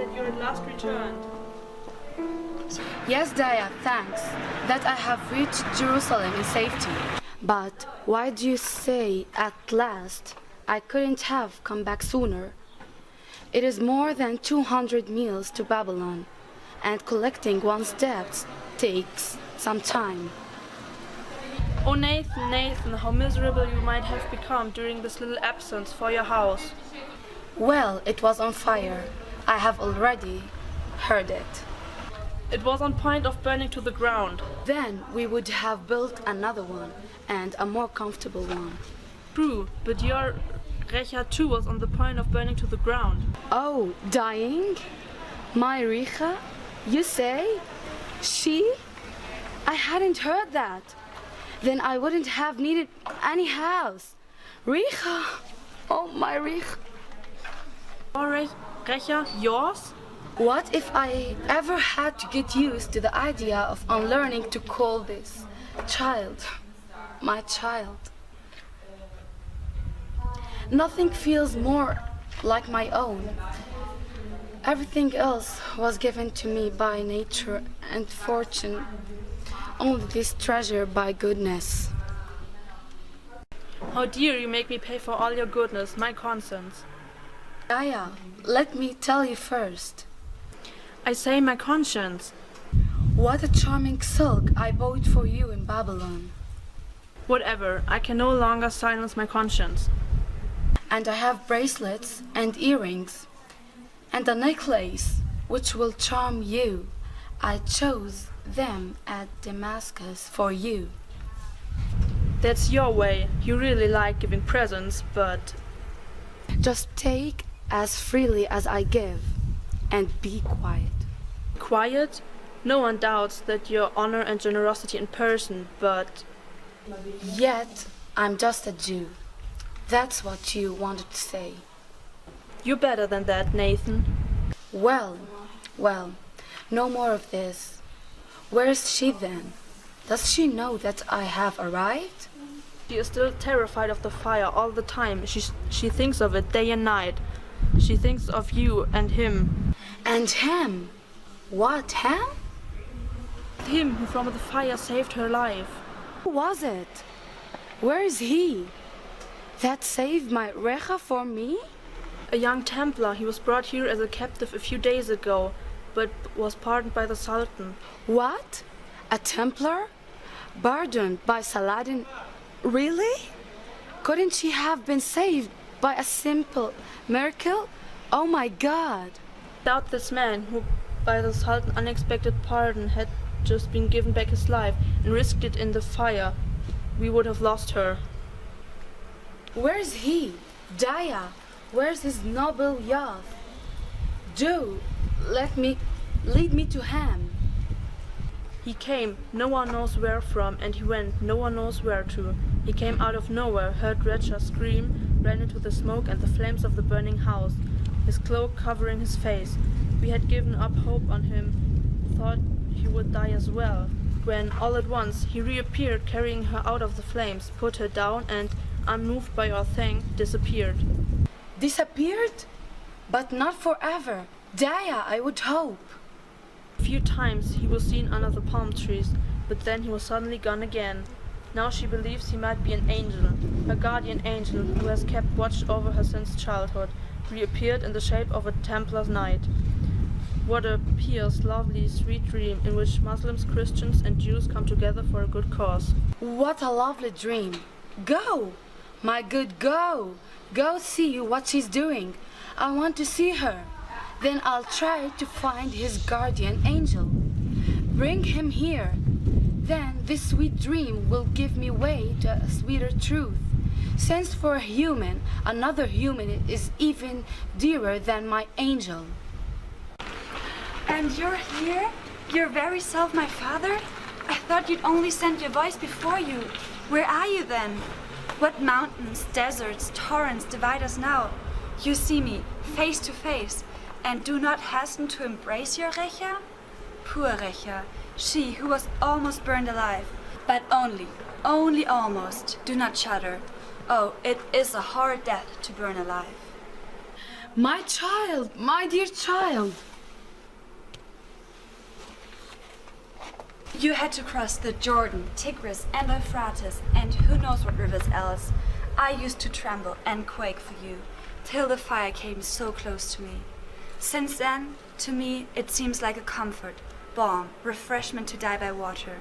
that you at last returned. Yes, Daya, thanks that I have reached Jerusalem in safety. But why do you say at last? I couldn't have come back sooner. It is more than 200 miles to Babylon, and collecting one's debts takes some time. Oh Nathan, Nathan, how miserable you might have become during this little absence for your house. Well, it was on fire. I have already heard it. It was on point of burning to the ground. Then we would have built another one, and a more comfortable one. True, but your Recha too was on the point of burning to the ground. Oh, dying? My Recha? You say? She? I hadn't heard that. Then I wouldn't have needed any house. Recha? Oh, my Recha. Your Recha, yours? What if I ever had to get used to the idea of unlearning to call this child my child? Nothing feels more like my own. Everything else was given to me by nature and fortune. Only this treasure by goodness. How dear you make me pay for all your goodness, my conscience. Aya, let me tell you first. I say my conscience. What a charming silk I bought for you in Babylon. Whatever, I can no longer silence my conscience. And I have bracelets and earrings and a necklace which will charm you. I chose them at Damascus for you. That's your way. You really like giving presents, but... Just take as freely as I give and be quiet. Quiet? No one doubts that your honor and generosity in person, but... Yet I'm just a Jew. That's what you wanted to say. You're better than that, Nathan. Well, no more of this. Where is she then? Does she know that I have arrived? She is still terrified of the fire all the time. She thinks of it day and night. She thinks of you and him. And him? What, him? Him who from the fire saved her life. Who was it? Where is he? That saved my Recha for me? A young Templar. He was brought here as a captive a few days ago, but was pardoned by the Sultan. What? A Templar? Pardoned by Saladin? Really? Couldn't she have been saved by a simple miracle? Oh my God! Without this man, who by the Sultan's unexpected pardon had just been given back his life and risked it in the fire, we would have lost her. Where's he? Daya, where's his noble youth? Do lead me to him. He came, no one knows where from, and he went, no one knows where to. He came out of nowhere, heard Recha scream, ran into the smoke and the flames of the burning house, his cloak covering his face. We had given up hope on him, thought he would die as well, when all at once he reappeared, carrying her out of the flames, put her down, and, unmoved by our thank, disappeared. Disappeared? But not forever. Daya, I would hope. A few times he was seen under the palm trees, but then he was suddenly gone again. Now she believes he might be an angel, her guardian angel, who has kept watch over her since childhood, reappeared in the shape of a Templar knight. What a pious, lovely, sweet dream in which Muslims, Christians and Jews come together for a good cause. What a lovely dream. Go, my good, go. Go see what she's doing. I want to see her. Then I'll try to find his guardian angel. Bring him here. Then this sweet dream will give me way to a sweeter truth. Since for a human, another human is even dearer than my angel. And you're here? Your very self, my father? I thought you'd only sent your voice before you. Where are you then? What mountains, deserts, torrents divide us now? You see me, face to face, and do not hasten to embrace your Recha? Poor Recha, she who was almost burned alive. But only almost. Do not shudder. Oh, it is a horrid death to burn alive. My child, my dear child. You had to cross the Jordan, Tigris, and Euphrates, and who knows what rivers else. I used to tremble and quake for you, till the fire came so close to me. Since then, to me, it seems like a comfort, balm, refreshment to die by water.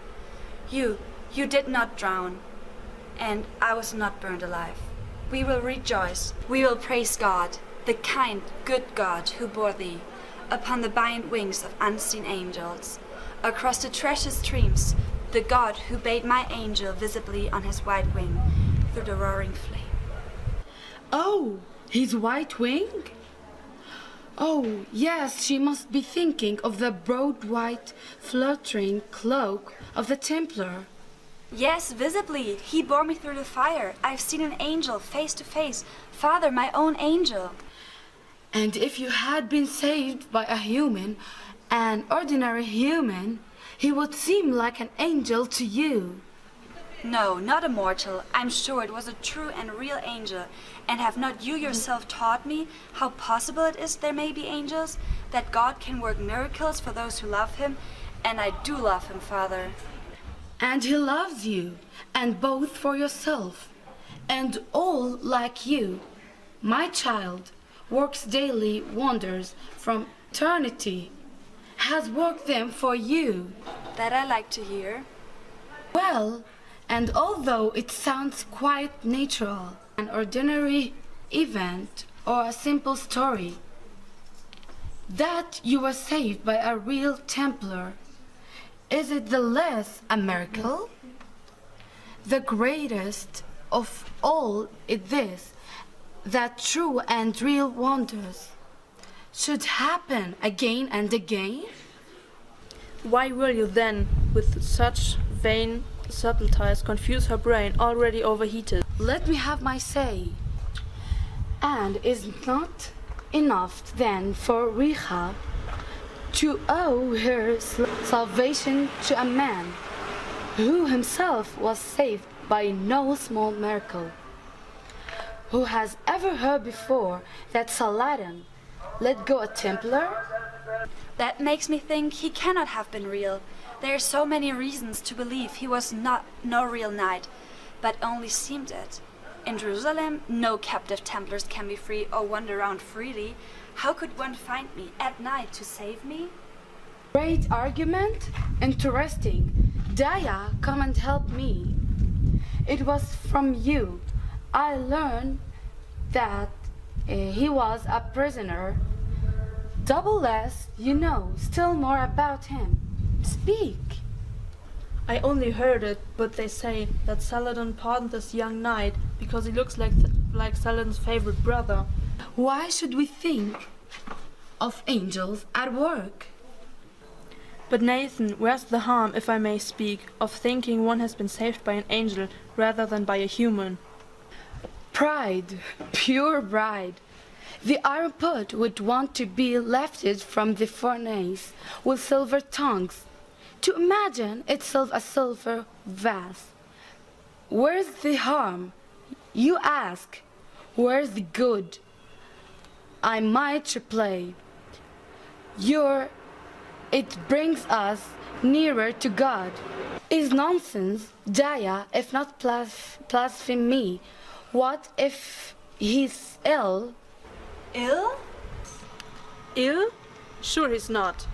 You did not drown, and I was not burned alive. We will rejoice, we will praise God, the kind, good God who bore thee, upon the bind wings of unseen angels, across the treasure streams, the God who bade my angel visibly on his white wing through the roaring flame. Oh, his white wing? Oh, yes, she must be thinking of the broad white fluttering cloak of the Templar. Yes, visibly. He bore me through the fire. I've seen an angel face to face. Father, my own angel. And if you had been saved by a human, an ordinary human, he would seem like an angel to you. No, not a mortal. I'm sure it was a true and real angel. And have not you yourself taught me how possible it is there may be angels? That God can work miracles for those who love him? And I do love him, Father. And he loves you, and both for yourself, and all like you. My child works daily wonders from eternity, has worked them for you. That I like to hear. Well, and although it sounds quite natural, an ordinary event or a simple story, that you were saved by a real Templar, is it the less a miracle? The greatest of all is this, that true and real wonders should happen again and again? Why will you then, with such vain subtleties, confuse her brain already overheated? Let me have my say. And is it not enough then for Rahab to owe her salvation to a man who himself was saved by no small miracle? Who has ever heard before that Saladin let go a Templar? That makes me think he cannot have been real. There are so many reasons to believe he was no real knight, but only seemed it. In Jerusalem, no captive Templars can be free or wander around freely. How could one find me at night to save me? Great argument, interesting. Daya, come and help me. It was from you I learned that he was a prisoner. Double less, you know, still more about him. Speak. I only heard it, but they say that Saladin pardoned this young knight because he looks like Saladin's favorite brother. Why should we think of angels at work? But Nathan, where's the harm, if I may speak, of thinking one has been saved by an angel rather than by a human? Pride, pure pride. The iron pot would want to be lifted from the furnace with silver tongues, to imagine itself a silver vase. Where's the harm? You ask. Where's the good? I might reply. It brings us nearer to God. Is nonsense, Daya, if not blasphemy. What if he's ill? Ill? Ill? Sure he's not.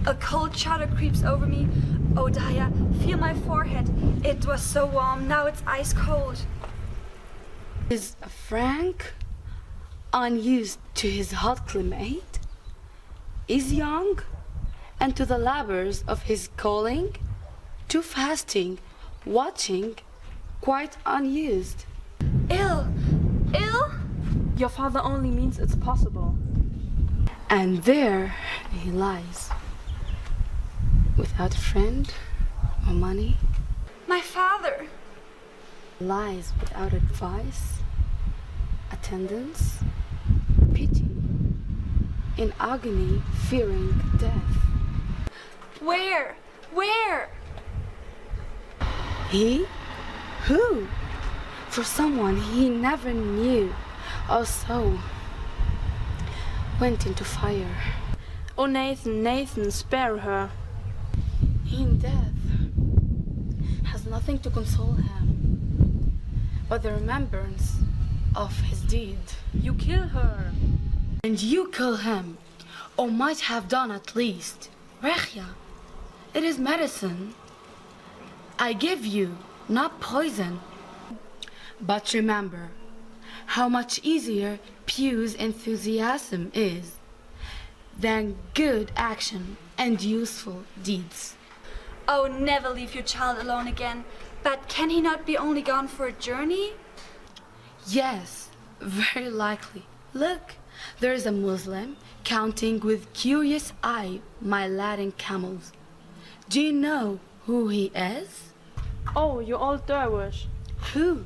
A cold shudder creeps over me. Oh, Daya, feel my forehead. It was so warm, now it's ice cold. Is Frank unused to his hot climate? Is young, and to the labors of his calling, to fasting, watching, quite unused. Ill? Ill? Your father only means it's possible. And there he lies, without a friend or money. My father! Lies without advice, attendance, pity, in agony, fearing death. Where? Where? He? Who? For someone he never knew, or so, went into fire. Oh, Nathan, Nathan, spare her. In death, has nothing to console him but the remembrance of his deed. You kill her. And you kill him, or might have done at least. Rechia, it is medicine. I give you, not poison. But remember how much easier Pew's enthusiasm is than good action and useful deeds. Oh, never leave your child alone again. But can he not be only gone for a journey? Yes, very likely. Look, there is a Muslim counting with curious eye my Latin camels. Do you know who he is? Oh, your old dervish. Who?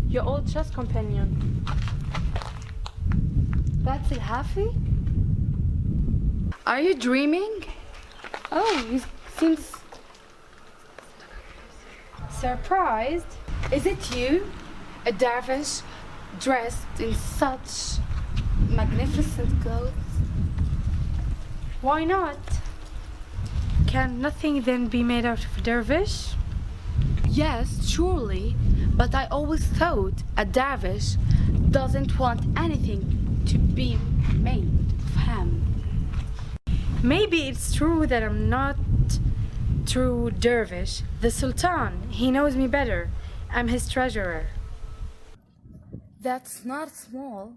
Your old chess companion. That's it, Hafi? Are you dreaming? Oh, he seems surprised. Is it you, a dervish dressed in such magnificent clothes? Why not? Can nothing then be made out of a dervish? Yes, surely, but I always thought a dervish doesn't want anything to be made of him. Maybe it's true that I'm not true dervish. The Sultan, he knows me better. I'm his treasurer. That's not small.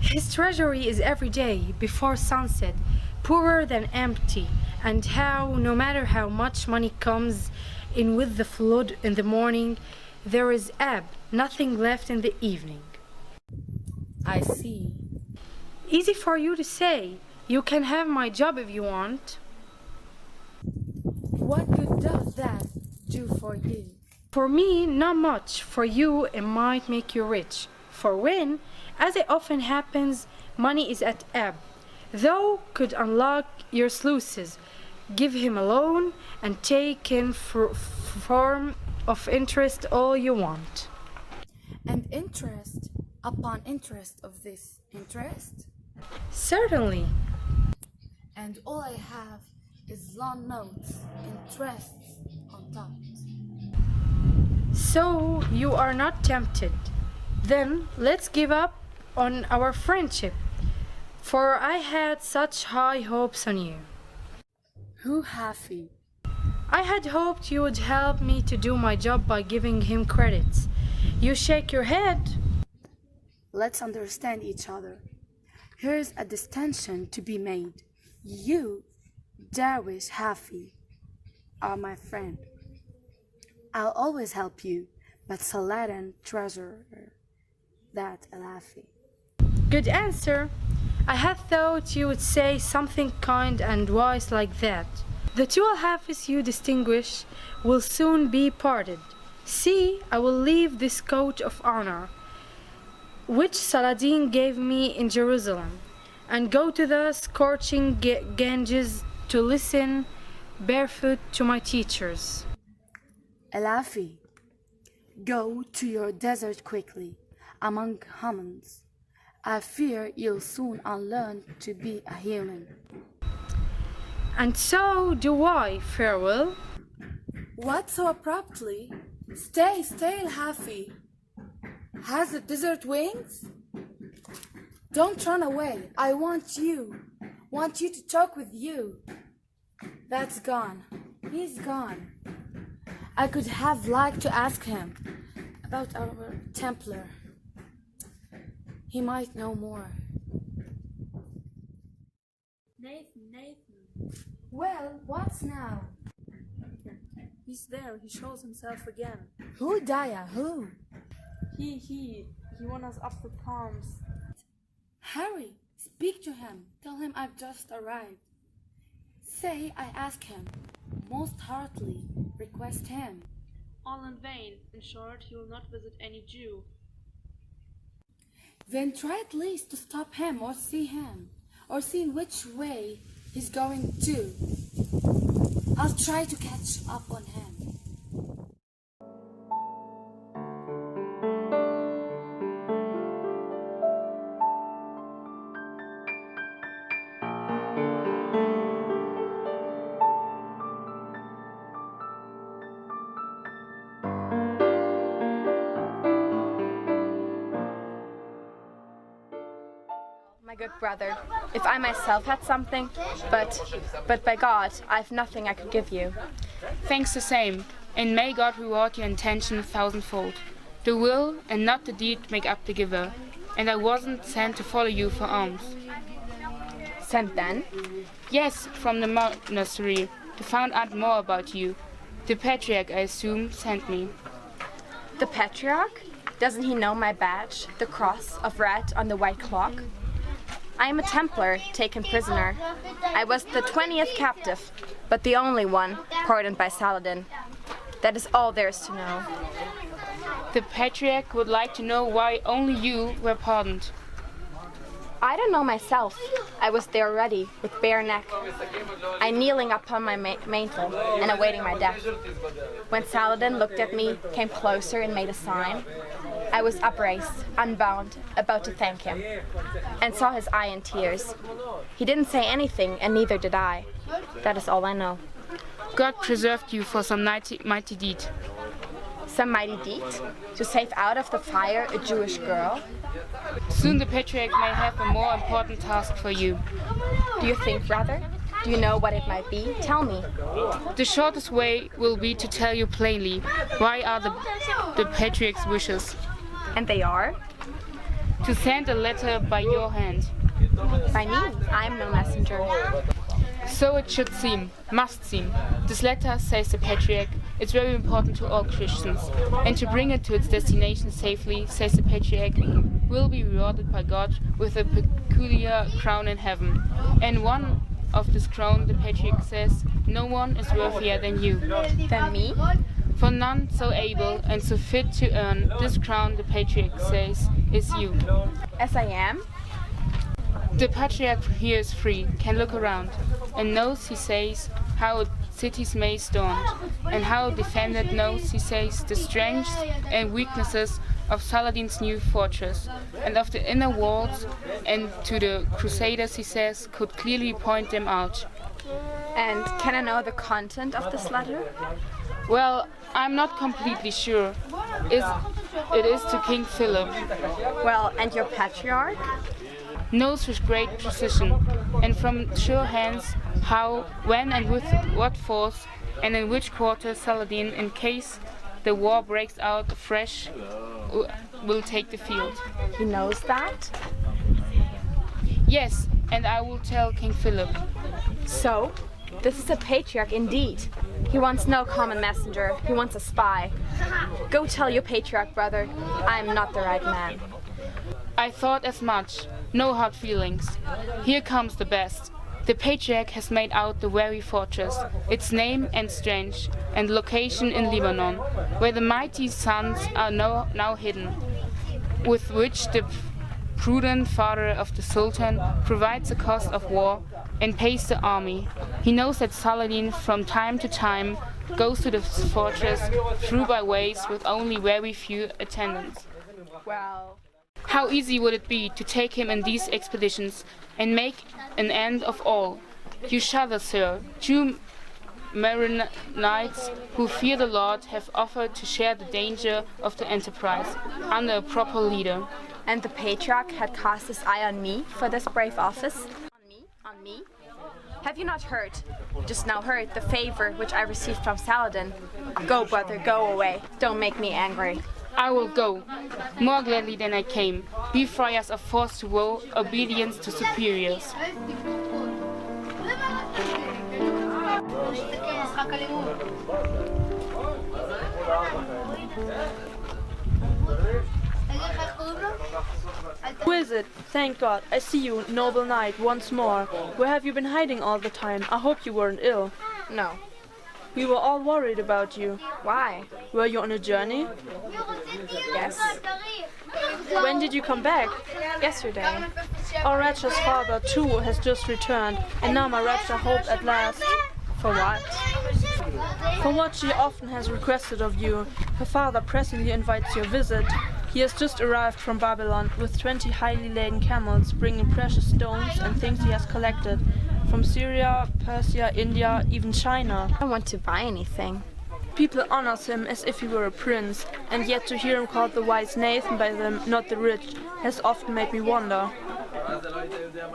His treasury is every day, before sunset, poorer than empty, and how, no matter how much money comes in with the flood in the morning, there is ebb, nothing left in the evening. I see. Easy for you to say. You can have my job if you want. What good does that do for you? For me, not much. For you, it might make you rich. For when, as it often happens, money is at ebb, thou could unlock your sluices, give him a loan, and take in form of interest all you want. And interest upon interest of this interest? Certainly. And all I have is long notes, interests on top. So you are not tempted. Then let's give up on our friendship, for I had such high hopes on you. Who Hafi? I had hoped you would help me to do my job by giving him credits. You shake your head. Let's understand each other. Here's a distinction to be made. You, Darwish Hafi, are my friend. I'll always help you, but Saladin treasurer, that Alafi. Good answer. I had thought you would say something kind and wise like that. The two Al-Hafiz you distinguish will soon be parted. See, I will leave this coat of honor, which Saladin gave me in Jerusalem, and go to the scorching Ganges to listen barefoot to my teachers. Alafi, go to your desert quickly, among humans. I fear you'll soon unlearn to be a human. And so do I. Farewell. What so abruptly? Stay, Al-Hafi. Has the desert wings? Don't run away. I want you to talk with you. That's gone. He's gone. I could have liked to ask him about our Templar. He might know more. Nathan. Well, what's now? He's there. He shows himself again. Who, Daya? Who? He won us up the palms. Hurry, speak to him. Tell him I've just arrived. Say I ask him. Most heartily request him. All in vain. In short, he will not visit any Jew. Then try at least to stop him, or see in which way he's going to. I'll try to catch up on him. good brother, if I myself had something, but by God, I've nothing I could give you. Thanks the same, and may God reward your intention thousandfold. The will and not the deed make up the giver, and I wasn't sent to follow you for alms. Sent then? Yes, from the monastery, to find out more about you. The Patriarch, I assume, sent me. The Patriarch? Doesn't he know my badge, the cross of red on the white clock? I am a Templar, taken prisoner. I was the 20th captive, but the only one pardoned by Saladin. That is all there is to know. The Patriarch would like to know why only you were pardoned. I don't know myself. I was there already, with bare neck. I kneeling upon my mantle and awaiting my death. When Saladin looked at me, came closer and made a sign, I was upraised, unbound, about to thank him, and saw his eye in tears. He didn't say anything, and neither did I. That is all I know. God preserved you for some mighty deed. Some mighty deed? To save out of the fire a Jewish girl? Soon the Patriarch may have a more important task for you. Do you think, brother? Do you know what it might be? Tell me. The shortest way will be to tell you plainly why are the Patriarch's wishes. And they are? To send a letter by your hand. By me? I am no messenger. So it should seem, must seem. This letter, says the Patriarch, is very important to all Christians, and to bring it to its destination safely, says the Patriarch, will be rewarded by God with a peculiar crown in heaven. And one of this crown, the Patriarch says, no one is worthier than you. Than me? For none so able and so fit to earn this crown, the Patriarch says, is you. As I am? The Patriarch here is free, can look around, and knows, he says, how cities may stand, and how defended knows, he says, the strengths and weaknesses of Saladin's new fortress, and of the inner walls, and to the Crusaders, he says, could clearly point them out. And can I know the content of this letter? Well, I'm not completely sure. It is to King Philip. Well, and your Patriarch? Knows with great precision, and from sure hands, how, when and with what force, and in which quarter Saladin, in case the war breaks out afresh, will take the field. He knows that? Yes, and I will tell King Philip. So, this is a Patriarch indeed. He wants no common messenger, he wants a spy. Go tell your Patriarch, brother, I am not the right man. I thought as much. No hard feelings. Here comes the best. The Patriarch has made out the very fortress, its name and strength, and location in Lebanon, where the mighty sons are now hidden, with which the prudent father of the Sultan provides the cost of war and pays the army. He knows that Saladin from time to time goes to the fortress through by ways with only very few attendants. Well... How easy would it be to take him in these expeditions and make an end of all? You shudder, sir. True Maronites who fear the Lord have offered to share the danger of the enterprise under a proper leader. And the Patriarch had cast his eye on me for this brave office? On me? On me? Have you not heard, just now heard, the favor which I received from Saladin? Go, brother, go away. Don't make me angry. I will go, more gladly than I came. We friars are forced to owe obedience to superiors. Who is it? Thank God, I see you, noble knight, once more. Where have you been hiding all the time? I hope you weren't ill. No. We were all worried about you. Why? Were you on a journey? Yes. When did you come back? Yesterday. Our wretched father, too, has just returned, and now my wretched hope at last. For what? For what she often has requested of you. Her father pressingly invites your visit. He has just arrived from Babylon with 20 highly laden camels, bringing precious stones and things he has collected. From Syria, Persia, India, even China. I don't want to buy anything. People honors him as if he were a prince, and yet to hear him called the wise Nathan by them, not the rich, has often made me wonder.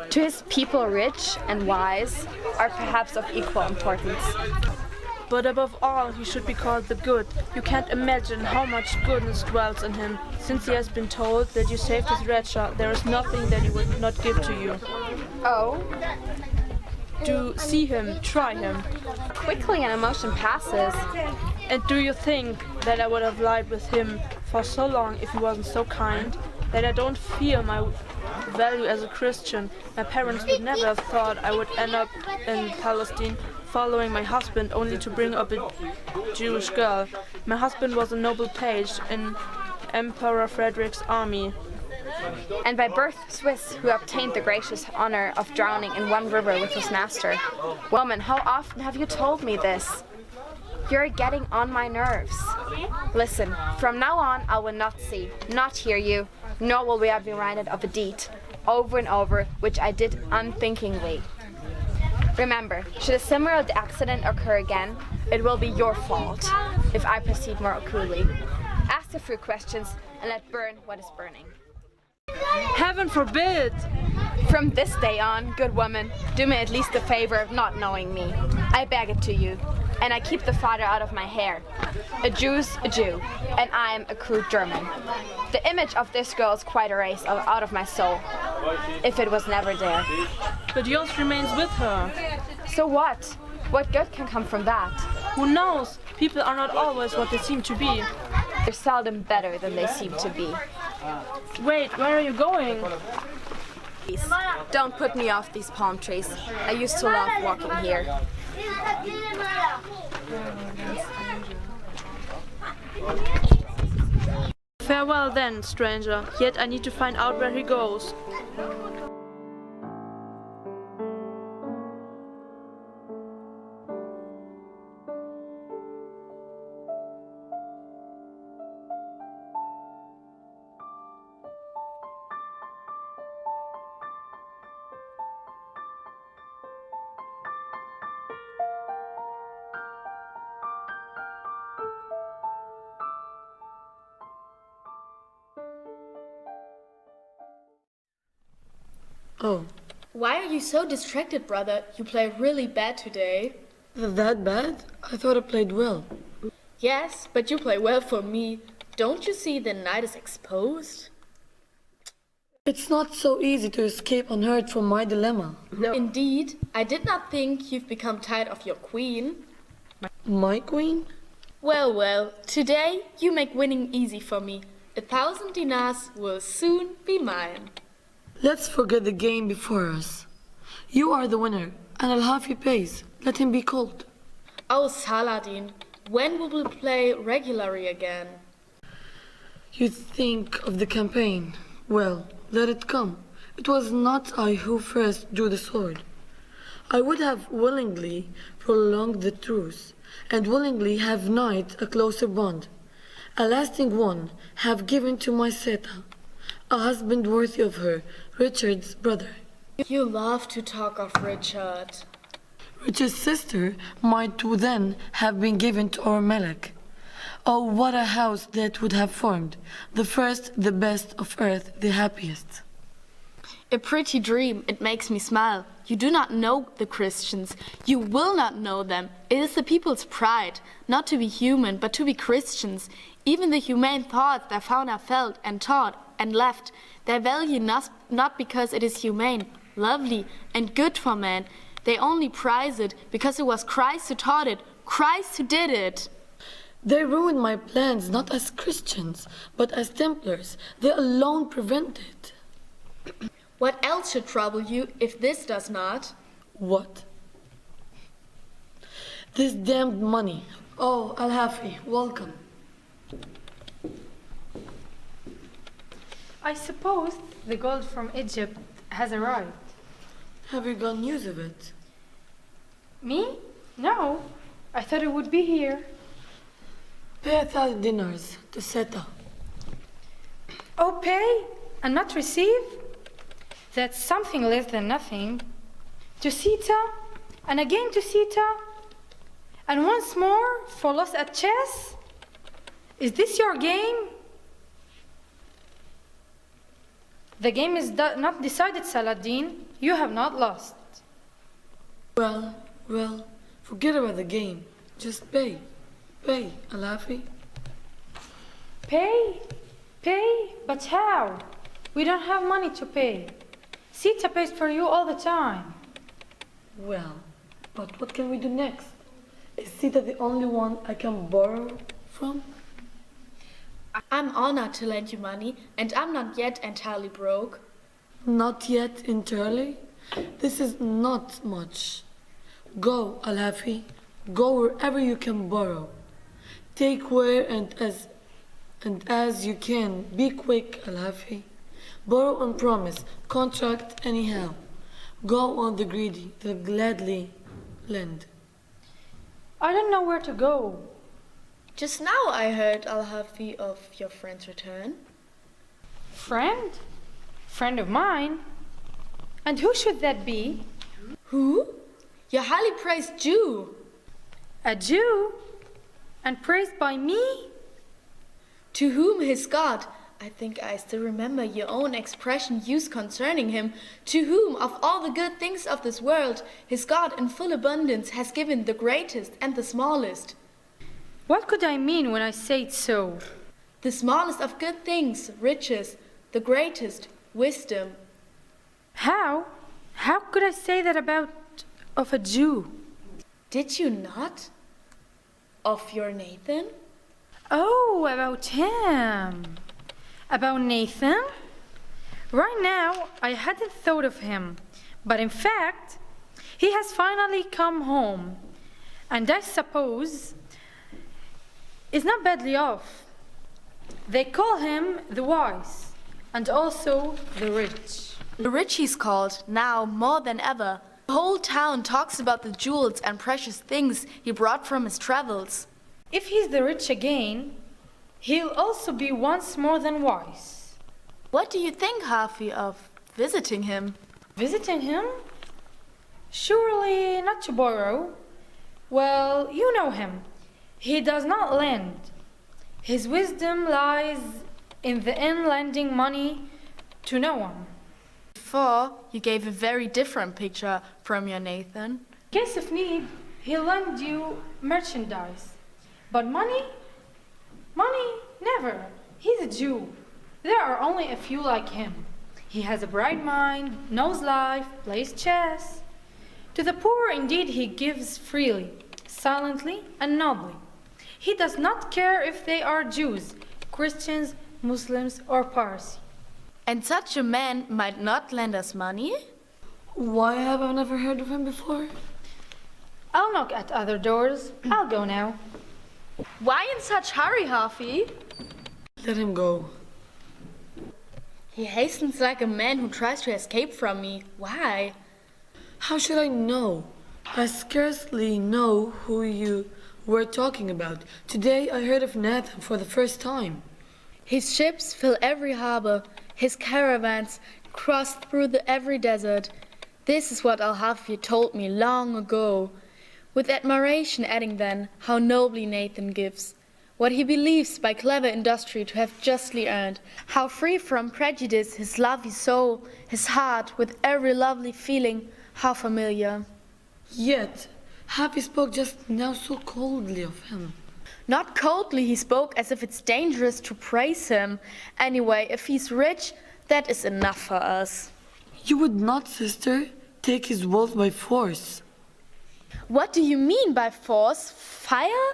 To his people rich and wise are perhaps of equal importance. But above all, he should be called the good. You can't imagine how much goodness dwells in him. Since he has been told that you saved his Redshaw, there is nothing that he would not give to you. Oh? Do see him, try him. Quickly an emotion passes. And do you think that I would have lied with him for so long if he wasn't so kind? That I don't feel my value as a Christian? My parents would never have thought I would end up in Palestine following my husband only to bring up a Jewish girl. My husband was a noble page in Emperor Frederick's army. And by birth Swiss, who obtained the gracious honor of drowning in one river with his master. Woman, how often have you told me this? You're getting on my nerves. Listen, from now on I will not see, not hear you, nor will we be reminded of a deed, over and over, which I did unthinkingly. Remember, should a similar accident occur again, it will be your fault if I proceed more cruelly. Ask a few questions and let burn what is burning. Heaven forbid! From this day on, good woman, do me at least the favor of not knowing me. I beg it to you, and I keep the father out of my hair. A Jew's a Jew, and I am a crude German. The image of this girl is quite erased out of my soul, if it was never there. But yours remains with her. So what? What good can come from that? Who knows? People are not always what they seem to be. They're seldom better than they seem to be. Wait, where are you going? Please, don't put me off these palm trees. I used to love walking here. Farewell then, stranger, yet I need to find out where he goes. Oh. Why are you so distracted, brother? You play really bad today. That bad? I thought I played well. Yes, but you play well for me. Don't you see the knight is exposed? It's not so easy to escape unhurt from my dilemma. No. Indeed, I did not think you've become tired of your queen. My queen? Well, well, today you make winning easy for me. 1,000 dinars will soon be mine. Let's forget the game before us. You are the winner, and I'll have your pace. Let him be called. Oh, Saladin, when will we play regularly again? You think of the campaign. Well, let it come. It was not I who first drew the sword. I would have willingly prolonged the truce, and willingly have night a closer bond, a lasting one, have given to my Seta, a husband worthy of her, Richard's brother. You love to talk of Richard. Richard's sister might then have been given to our Melech. Oh, what a house that would have formed, the first, the best of earth, the happiest. A pretty dream, it makes me smile. You do not know the Christians. You will not know them. It is the people's pride, not to be human, but to be Christians. Even the humane thoughts their founder felt and taught and left, they value not because it is humane, lovely, and good for man. They only prize it because it was Christ who taught it, Christ who did it. They ruined my plans not as Christians, but as Templars. They alone prevent it. What else should trouble you if this does not? What? This damned money. Oh, Al-Hafi, welcome. I suppose the gold from Egypt has arrived. Have you got news of it? Me? No. I thought it would be here. Pay 1,000 dinars to Seta. Oh, pay and not receive? That's something less than nothing. To Sita, and again to Sita, and once more for loss at chess? Is this your game? The game is not decided, Saladin. You have not lost. Well, forget about the game. Just pay. Pay, Alafi. Pay? But how? We don't have money to pay. Sita pays for you all the time. Well, but what can we do next? Is Sita the only one I can borrow from? I'm honored to lend you money, and I'm not yet entirely broke. Not yet entirely? This is not much. Go, Alafi. Go wherever you can borrow. Take where and as you can. Be quick, Alafi. Borrow on promise. Contract anyhow. Go on the greedy. They'll gladly lend. I don't know where to go. Just now I heard, Al-Hafi, of your friend's return. Friend? Friend of mine? And who should that be? Who? Your highly praised Jew. A Jew? And praised by me? To whom his God, I think I still remember your own expression used concerning him, to whom of all the good things of this world, his God in full abundance has given the greatest and the smallest. What could I mean when I say it so? The smallest of good things, riches, the greatest, wisdom. How? How could I say that of a Jew? Did you not? Of your Nathan? Oh, about him. About Nathan? Right now, I hadn't thought of him. But in fact, he has finally come home. And I suppose is not badly off. They call him the wise, and also the rich. The rich he's called, now more than ever. The whole town talks about the jewels and precious things he brought from his travels. If he's the rich again, he'll also be once more than wise. What do you think, Hafi, of visiting him? Visiting him? Surely not to borrow. Well, you know him. He does not lend. His wisdom lies in lending money to no one. Before, you gave a very different picture from your Nathan. In case of need, he'll lend you merchandise. But money? Money? Never. He's a Jew. There are only a few like him. He has a bright mind, knows life, plays chess. To the poor, indeed, he gives freely, silently and nobly. He does not care if they are Jews, Christians, Muslims, or Parsi. And such a man might not lend us money? Why have I never heard of him before? I'll knock at other doors. I'll go now. Why in such hurry, Hafi? Let him go. He hastens like a man who tries to escape from me. Why? How should I know? I scarcely know who you were talking about. Today I heard of Nathan for the first time. His ships fill every harbor. His caravans cross through every desert. This is what Al-Hafi told me long ago. With admiration adding then, how nobly Nathan gives. What he believes by clever industry to have justly earned. How free from prejudice his lovely soul, his heart with every lovely feeling, how familiar. Yet, Happy spoke just now so coldly of him. Not coldly, he spoke as if it's dangerous to praise him. Anyway, if he's rich, that is enough for us. You would not, sister, take his wealth by force. What do you mean by force? Fire?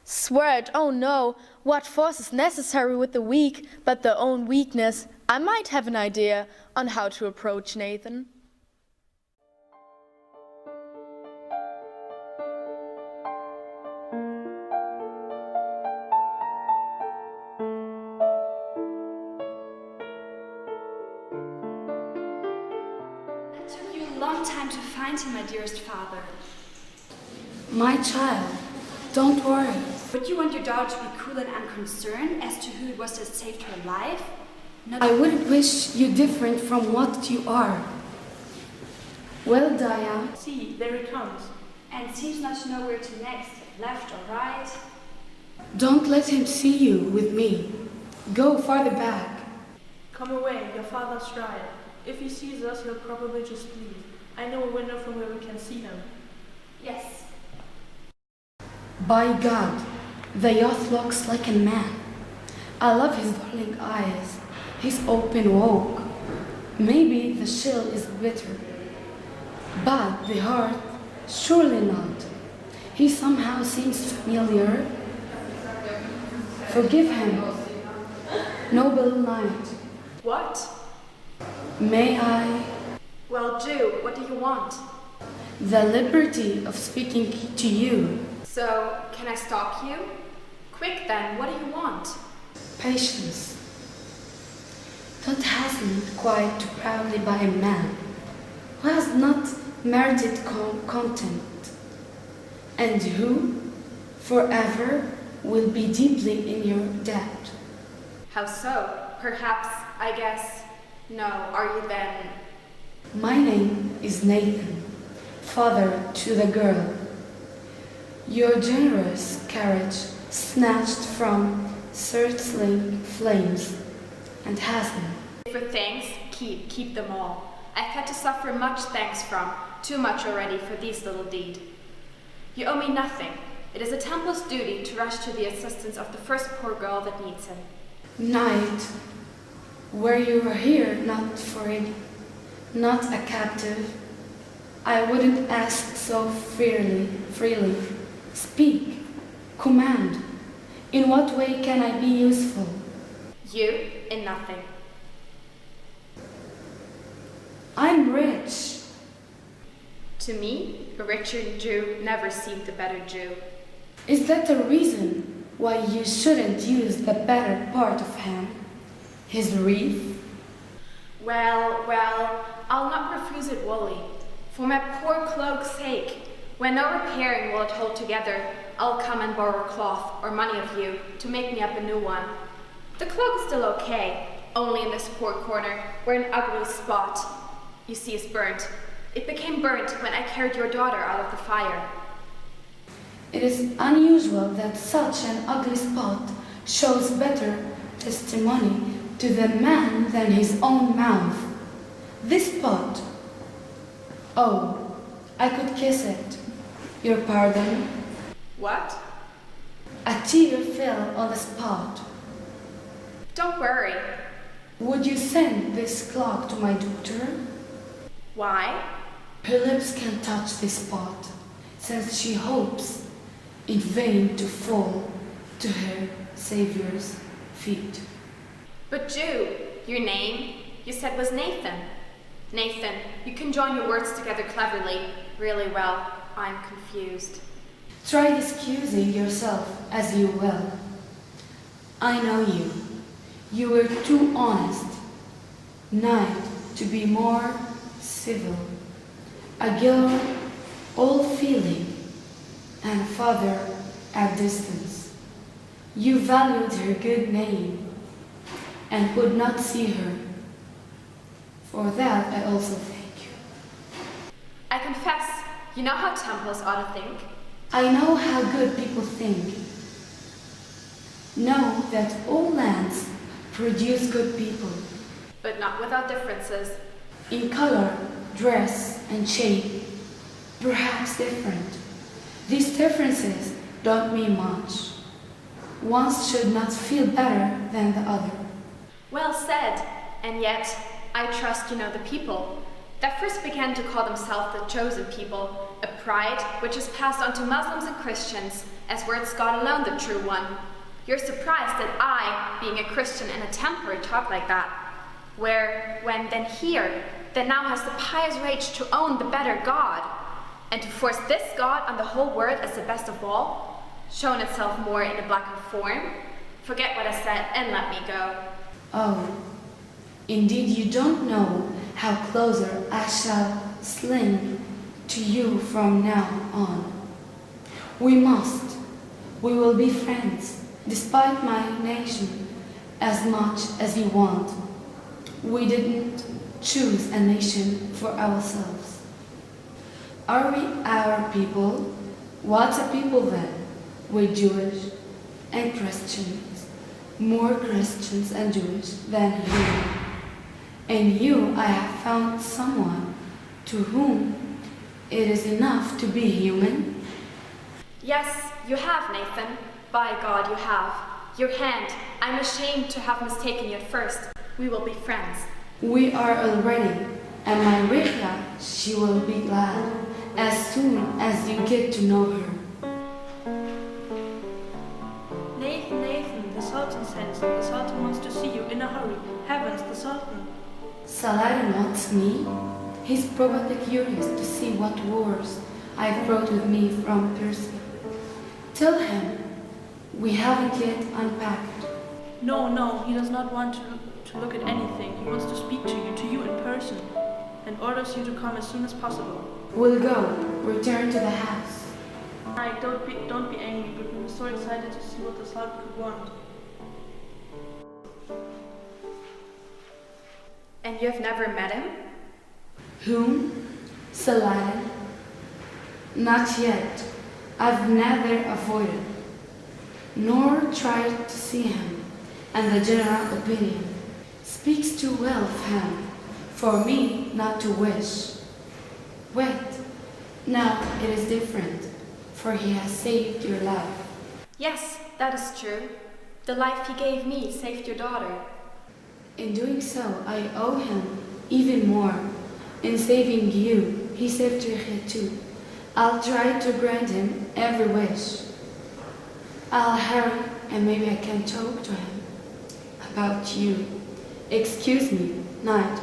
Swear it, oh no. What force is necessary with the weak but their own weakness? I might have an idea on how to approach Nathan. It took you a long time to find him, my dearest father. My child, don't worry. Would you want your daughter to be cool and unconcerned as to who it was that saved her life? I wouldn't wish you different from what you are. Well, Daya, See, there he comes. And seems not to know where to next, left or right. don't let him see you with me. Go farther back. Come away, your father's right. If he sees us, he'll probably just leave. I know a window from where we can see him. Yes. By God, the youth looks like a man. I love his darling eyes, his open walk. Maybe the shell is bitter, but the heart, surely not. He somehow seems familiar. Forgive him, noble knight. What? May I? Well, Jew, what do you want? The liberty of speaking to you. So, can I stalk you? Quick then, what do you want? Patience. Not hastened quite too proudly by a man who has not merited content, and who forever will be deeply in your debt. How so? Perhaps, I guess. No, are you then? My name is Nathan, father to the girl. Your generous carriage snatched from circling flames and hastened. For thanks, keep them all. I've had to suffer much thanks from, too much already for this little deed. You owe me nothing. It is a temple's duty to rush to the assistance of the first poor girl that needs him. Knight, were you here not free, not a captive, I wouldn't ask so freely. Speak, command. In what way can I be useful? You, in nothing. I'm rich. To me, a richer Jew never seemed a better Jew. Is that the reason why you shouldn't use the better part of him? His wreath? Well, I'll not refuse it wholly. For my poor cloak's sake, when no repairing will it hold together, I'll come and borrow cloth or money of you to make me up a new one. The cloak is still okay, only in this poor corner where an ugly spot, you see, is burnt. It became burnt when I carried your daughter out of the fire. It is unusual that such an ugly spot shows better testimony to the man than his own mouth. This spot. Oh, I could kiss it. Your pardon? What? A tear fell on the spot. Don't worry. Would you send this clock to my daughter? Why? Her lips can touch this spot, since she hopes in vain to fall to her Saviour's feet. But Jew, your name, you said was Nathan. Nathan, you can join your words together cleverly, really well. I'm confused. Try excusing yourself as you will. I know you. You were too honest. Knight to be more civil. A girl all feeling, and father at distance. You valued her good name and would not see her. For that I also thank you. I confess, you know how temples ought to think. I know how good people think. Know that all lands produce good people. But not without differences. In color, dress, and shape, perhaps different. These differences don't mean much. One should not feel better than the other. Well said, and yet, I trust you know the people that first began to call themselves the chosen people, a pride which is passed on to Muslims and Christians, as were it's God alone the true one. You're surprised that I, being a Christian and a Templar, talk like that. When then here, that now has the pious rage to own the better God, and to force this God on the whole world as the best of all, shown itself more in a blacker form. Forget what I said and let me go. Oh, indeed you don't know how closer I shall sling to you from now on. We will be friends, despite my nation, as much as you want. We didn't choose a nation for ourselves. Are we our people? What's a people then? We're Jewish and Christians, more Christians and Jewish than human. In you I have found someone to whom it is enough to be human. Yes, you have, Nathan. By God, you have. Your hand. I'm ashamed to have mistaken you at first. We will be friends. We are already, and my Rechia, she will be glad as soon as you get to know her. Nathan, Nathan, the Sultan sends. The Sultan wants to see you in a hurry. Heavens, the Sultan. Saladin wants me. He's probably curious to see what wars I've brought with me from Persia. Tell him we haven't yet unpacked. No, he does not want to look at anything. He wants to speak to you in person, and orders you to come as soon as possible. We'll go. Return to the house. Don't be angry, but we were so excited to see what the Sultan could want. And you have never met him? Whom? Saladin? Not yet. I've never avoided, nor tried to see him, and the general opinion speaks too well of him for me not to wish. Wait, now it is different, for he has saved your life. Yes, that is true. The life he gave me saved your daughter. In doing so, I owe him even more. In saving you, he saved Rechia too. I'll try to grant him every wish. I'll hurry and maybe I can talk to him about you. Excuse me, Knight.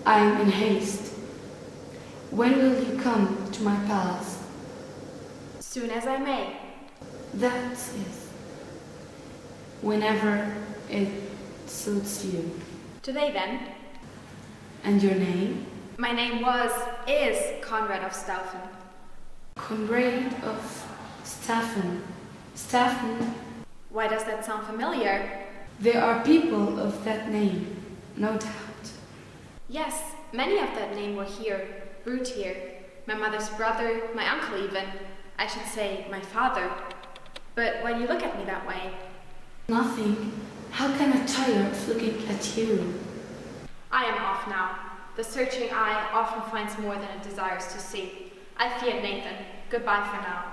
I am in haste. When will you come to my palace? Soon as I may. That's it. Whenever it suits you. Today then. And your name? My name is Conrad of Staufen. Conrad of Staufen. Staufen. Why does that sound familiar? There are people of that name, no doubt. Yes, many of that name were here, brewed here. My mother's brother, my uncle even. I should say my father. But why do you look at me that way? Nothing. How can I tire of looking at you? I am off now. The searching eye often finds more than it desires to see. I feared Nathan. Goodbye for now.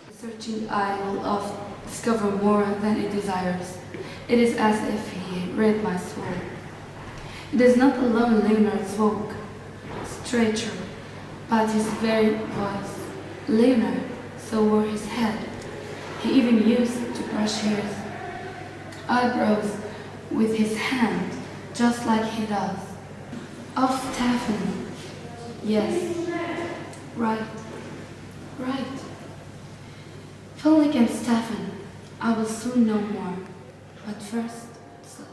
The searching eye will often discover more than it desires. It is as if he read my soul. It is not alone Leonard's walk, stature, but his very voice. Leonard so wore his head. He even used to brush his eyebrows with his hand, just like he does. Of Staufen. Yes. Right. Philip and Staufen, I will soon know more. But first, Salah.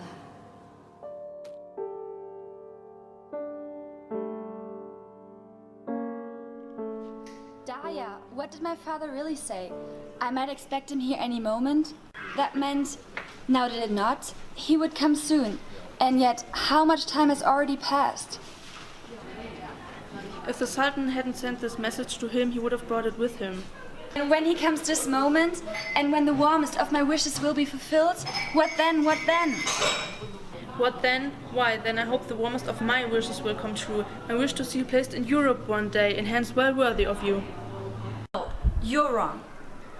Daya, what did my father really say? I might expect him here any moment? That meant, now did it not? He would come soon. And yet, how much time has already passed? If the Sultan hadn't sent this message to him, he would have brought it with him. And when he comes this moment, and when the warmest of my wishes will be fulfilled, what then, what then? What then? Why, then I hope the warmest of my wishes will come true. I wish to see you placed in Europe one day, in hands well worthy of you. Oh, you're wrong.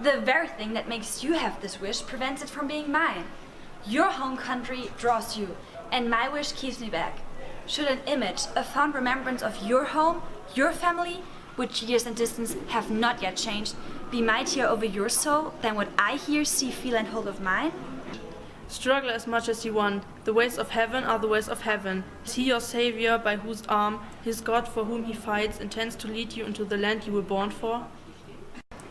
The very thing that makes you have this wish prevents it from being mine. Your home country draws you, and my wish keeps me back. Should an image, a fond remembrance of your home, your family, which years and distance have not yet changed, be mightier over your soul than what I here see, feel, and hold of mine? Struggle as much as you want. The ways of heaven are the ways of heaven. Is he your savior, by whose arm his God for whom he fights intends to lead you into the land you were born for?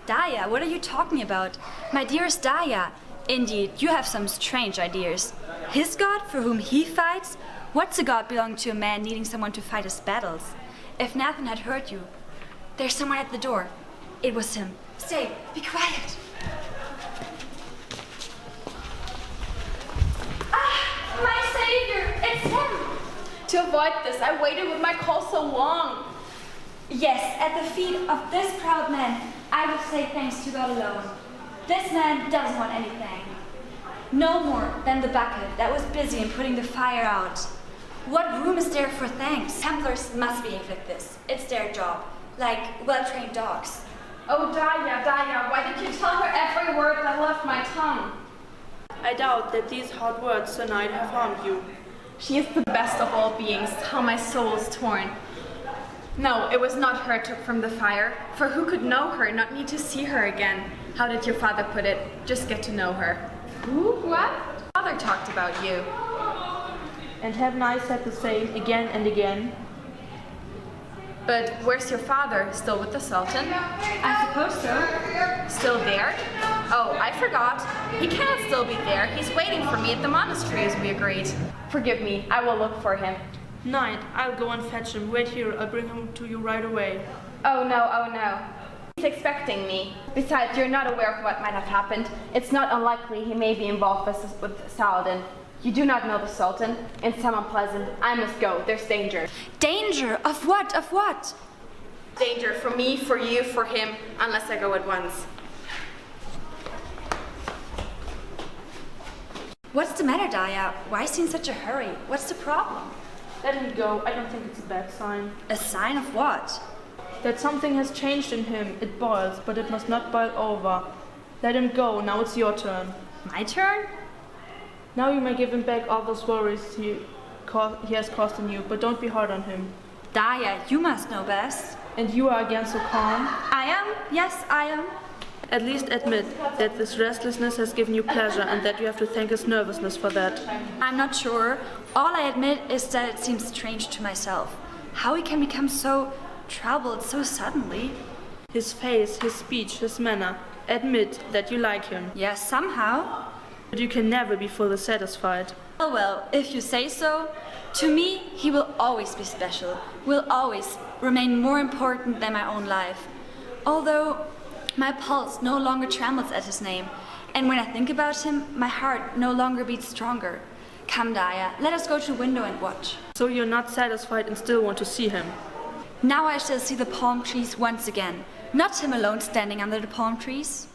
Daya, what are you talking about? My dearest Daya, indeed, you have some strange ideas. His God for whom he fights? What's a God belonging to a man needing someone to fight his battles? If Nathan had heard you, there's someone at the door. It was him. Stay, be quiet. Ah, my savior, it's him. To avoid this, I waited with my call so long. Yes, at the feet of this proud man, I will say thanks to God alone. This man doesn't want anything. No more than the bucket that was busy in putting the fire out. What room is there for thanks? Templars must behave like this. It's their job, like well-trained dogs. Oh, Daya, why did you tell her every word that left my tongue? I doubt that these hard words tonight have harmed you. She is the best of all beings. How my soul is torn. No, it was not her took from the fire, for who could know her, not need to see her again? How did your father put it? Just get to know her. Who? What? Father talked about you. And haven't I said the same again and again? But where's your father? Still with the Sultan? I suppose so. Still there? Oh, I forgot. He cannot still be there. He's waiting for me at the monastery as we agreed. Forgive me, I will look for him. Knight, I'll go and fetch him. Wait here, I'll bring him to you right away. Oh no. He's expecting me. Besides, you're not aware of what might have happened. It's not unlikely he may be involved with Saladin. You do not know the Sultan. It's some unpleasant. I must go. There's danger. Danger? Of what? Of what? Danger for me, for you, for him, unless I go at once. What's the matter, Daya? Why is he in such a hurry? What's the problem? Let him go. I don't think it's a bad sign. A sign of what? That something has changed in him. It boils, but it must not boil over. Let him go. Now it's your turn. My turn? Now you may give him back all those worries he has caused in you, but don't be hard on him. Daya, you must know best. And you are again so calm? I am. Yes, I am. At least admit that this restlessness has given you pleasure and that you have to thank his nervousness for that. I'm not sure. All I admit is that it seems strange to myself. How he can become so troubled so suddenly. His face, his speech, his manner. Admit that you like him. Yes, somehow. But you can never be fully satisfied. Oh well, if you say so. To me, he will always be special. Will always remain more important than my own life. Although my pulse no longer trembles at his name, and when I think about him, my heart no longer beats stronger. Come, Daya, let us go to the window and watch. So you're not satisfied and still want to see him? Now I shall see the palm trees once again, not him alone standing under the palm trees.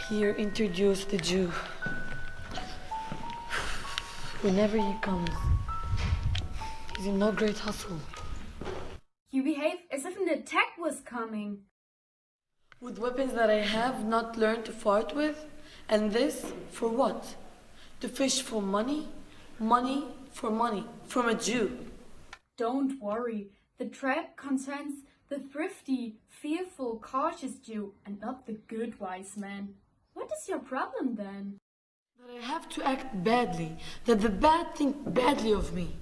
Here introduce the Jew. Whenever he comes, he's in no great hustle. You behave as if an attack was coming. With weapons that I have not learned to fight with, and this for what? To fish for money? Money for money, from a Jew. Don't worry, the trap concerns the thrifty, fearful, cautious Jew, and not the good wise man. What is your problem then? That I have to act badly, that the bad think badly of me.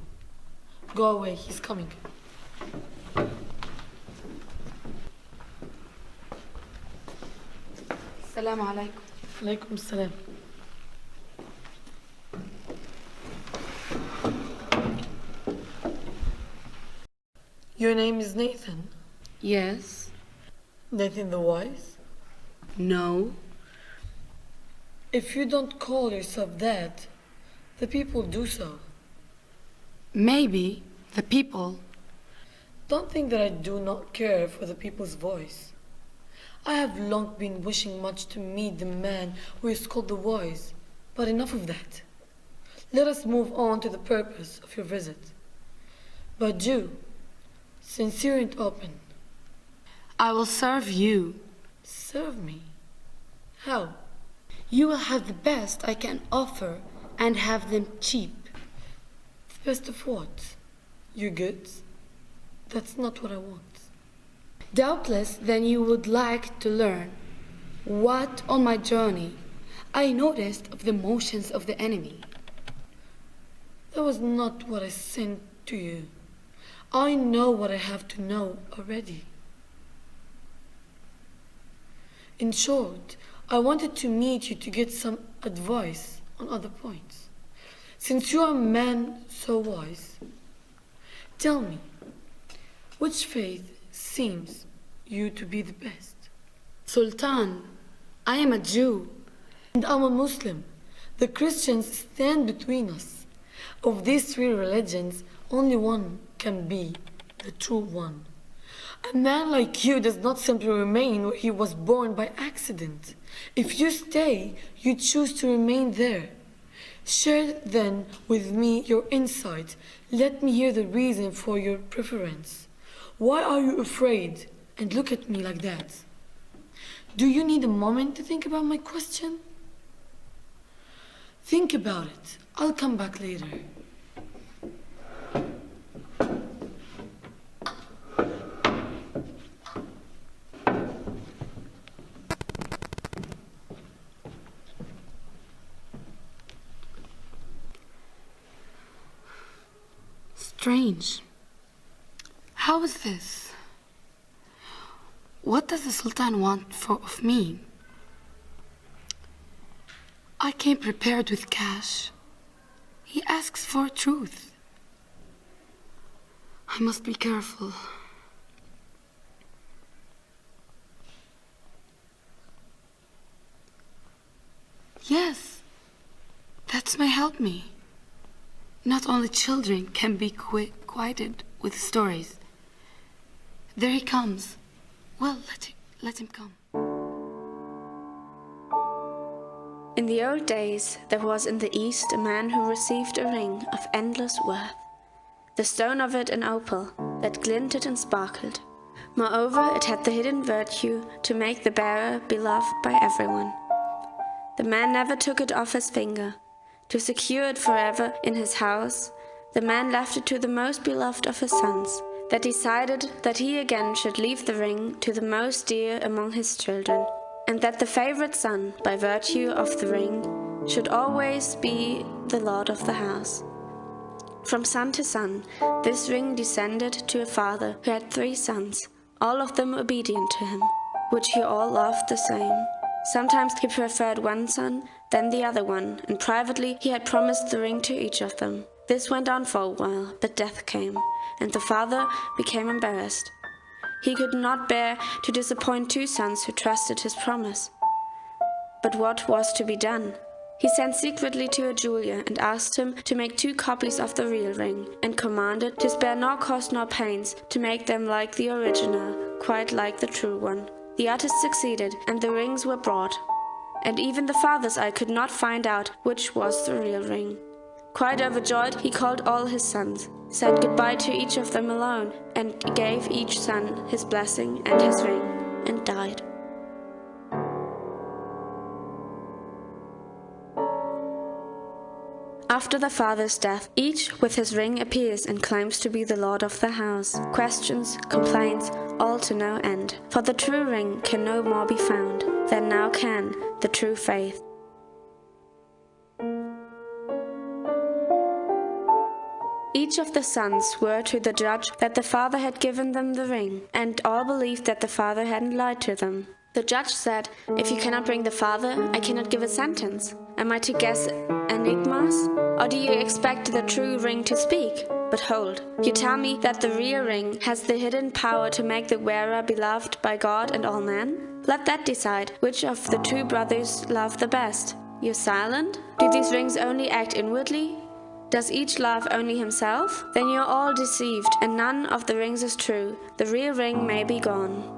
Go away, he's coming. Assalamu alaikum. Alaikum salam. Your name is Nathan? Yes. Nathan the Wise? No. If you don't call yourself that, the people do so. Maybe the people. Don't think that I do not care for the people's voice. I have long been wishing much to meet the man who is called the Wise, but enough of that. Let us move on to the purpose of your visit. But Jew, sincere and open. I will serve you. Serve me? How? You will have the best I can offer and have them cheap. The best of what? Your goods? That's not what I want. Doubtless then you would like to learn what on my journey I noticed of the motions of the enemy. That was not what I sent to you. I know what I have to know already. In short, I wanted to meet you to get some advice on other points. Since you are a man so wise, tell me, which faith seems you to be the best? Sultan, I am a Jew. And I'm a Muslim. The Christians stand between us. Of these three religions, only one can be the true one. A man like you does not simply remain where he was born by accident. If you stay, you choose to remain there. Share then with me your insight. Let me hear the reason for your preference. Why are you afraid? And look at me like that. Do you need a moment to think about my question? Think about it. I'll come back later. Strange. How is this? What does the Sultan want of me? I came prepared with cash. He asks for truth. I must be careful. Yes, that may help me. Not only children can be quieted with stories. There he comes. Well, let him come. In the old days, there was in the East a man who received a ring of endless worth, the stone of it an opal that glinted and sparkled. Moreover, it had the hidden virtue to make the bearer beloved by everyone. The man never took it off his finger. To secure it forever in his house, the man left it to the most beloved of his sons, that decided that he again should leave the ring to the most dear among his children, and that the favorite son, by virtue of the ring, should always be the lord of the house. From son to son, this ring descended to a father who had 3 sons, all of them obedient to him, which he all loved the same. Sometimes he preferred one son, then the other one, and privately he had promised the ring to each of them. This went on for a while, but death came, and the father became embarrassed. He could not bear to disappoint 2 sons who trusted his promise. But what was to be done? He sent secretly to a jeweler and asked him to make 2 copies of the real ring, and commanded to spare nor cost nor pains to make them like the original, quite like the true one. The artist succeeded, and the rings were brought, and even the father's eye could not find out which was the real ring. Quite overjoyed, he called all his sons, said goodbye to each of them alone, and gave each son his blessing and his ring, and died. After the father's death, each with his ring appears and claims to be the lord of the house. Questions, complaints, all to no end. For the true ring can no more be found than now can the true faith. Each of the sons swore to the judge that the father had given them the ring, and all believed that the father hadn't lied to them. The judge said, "If you cannot bring the father, I cannot give a sentence. Am I to guess enigmas? Or do you expect the true ring to speak? But hold, you tell me that the real ring has the hidden power to make the wearer beloved by God and all men? Let that decide which of the 2 brothers love the best. You're silent? Do these rings only act inwardly? Does each love only himself? Then you're all deceived, and none of the rings is true. The real ring may be gone."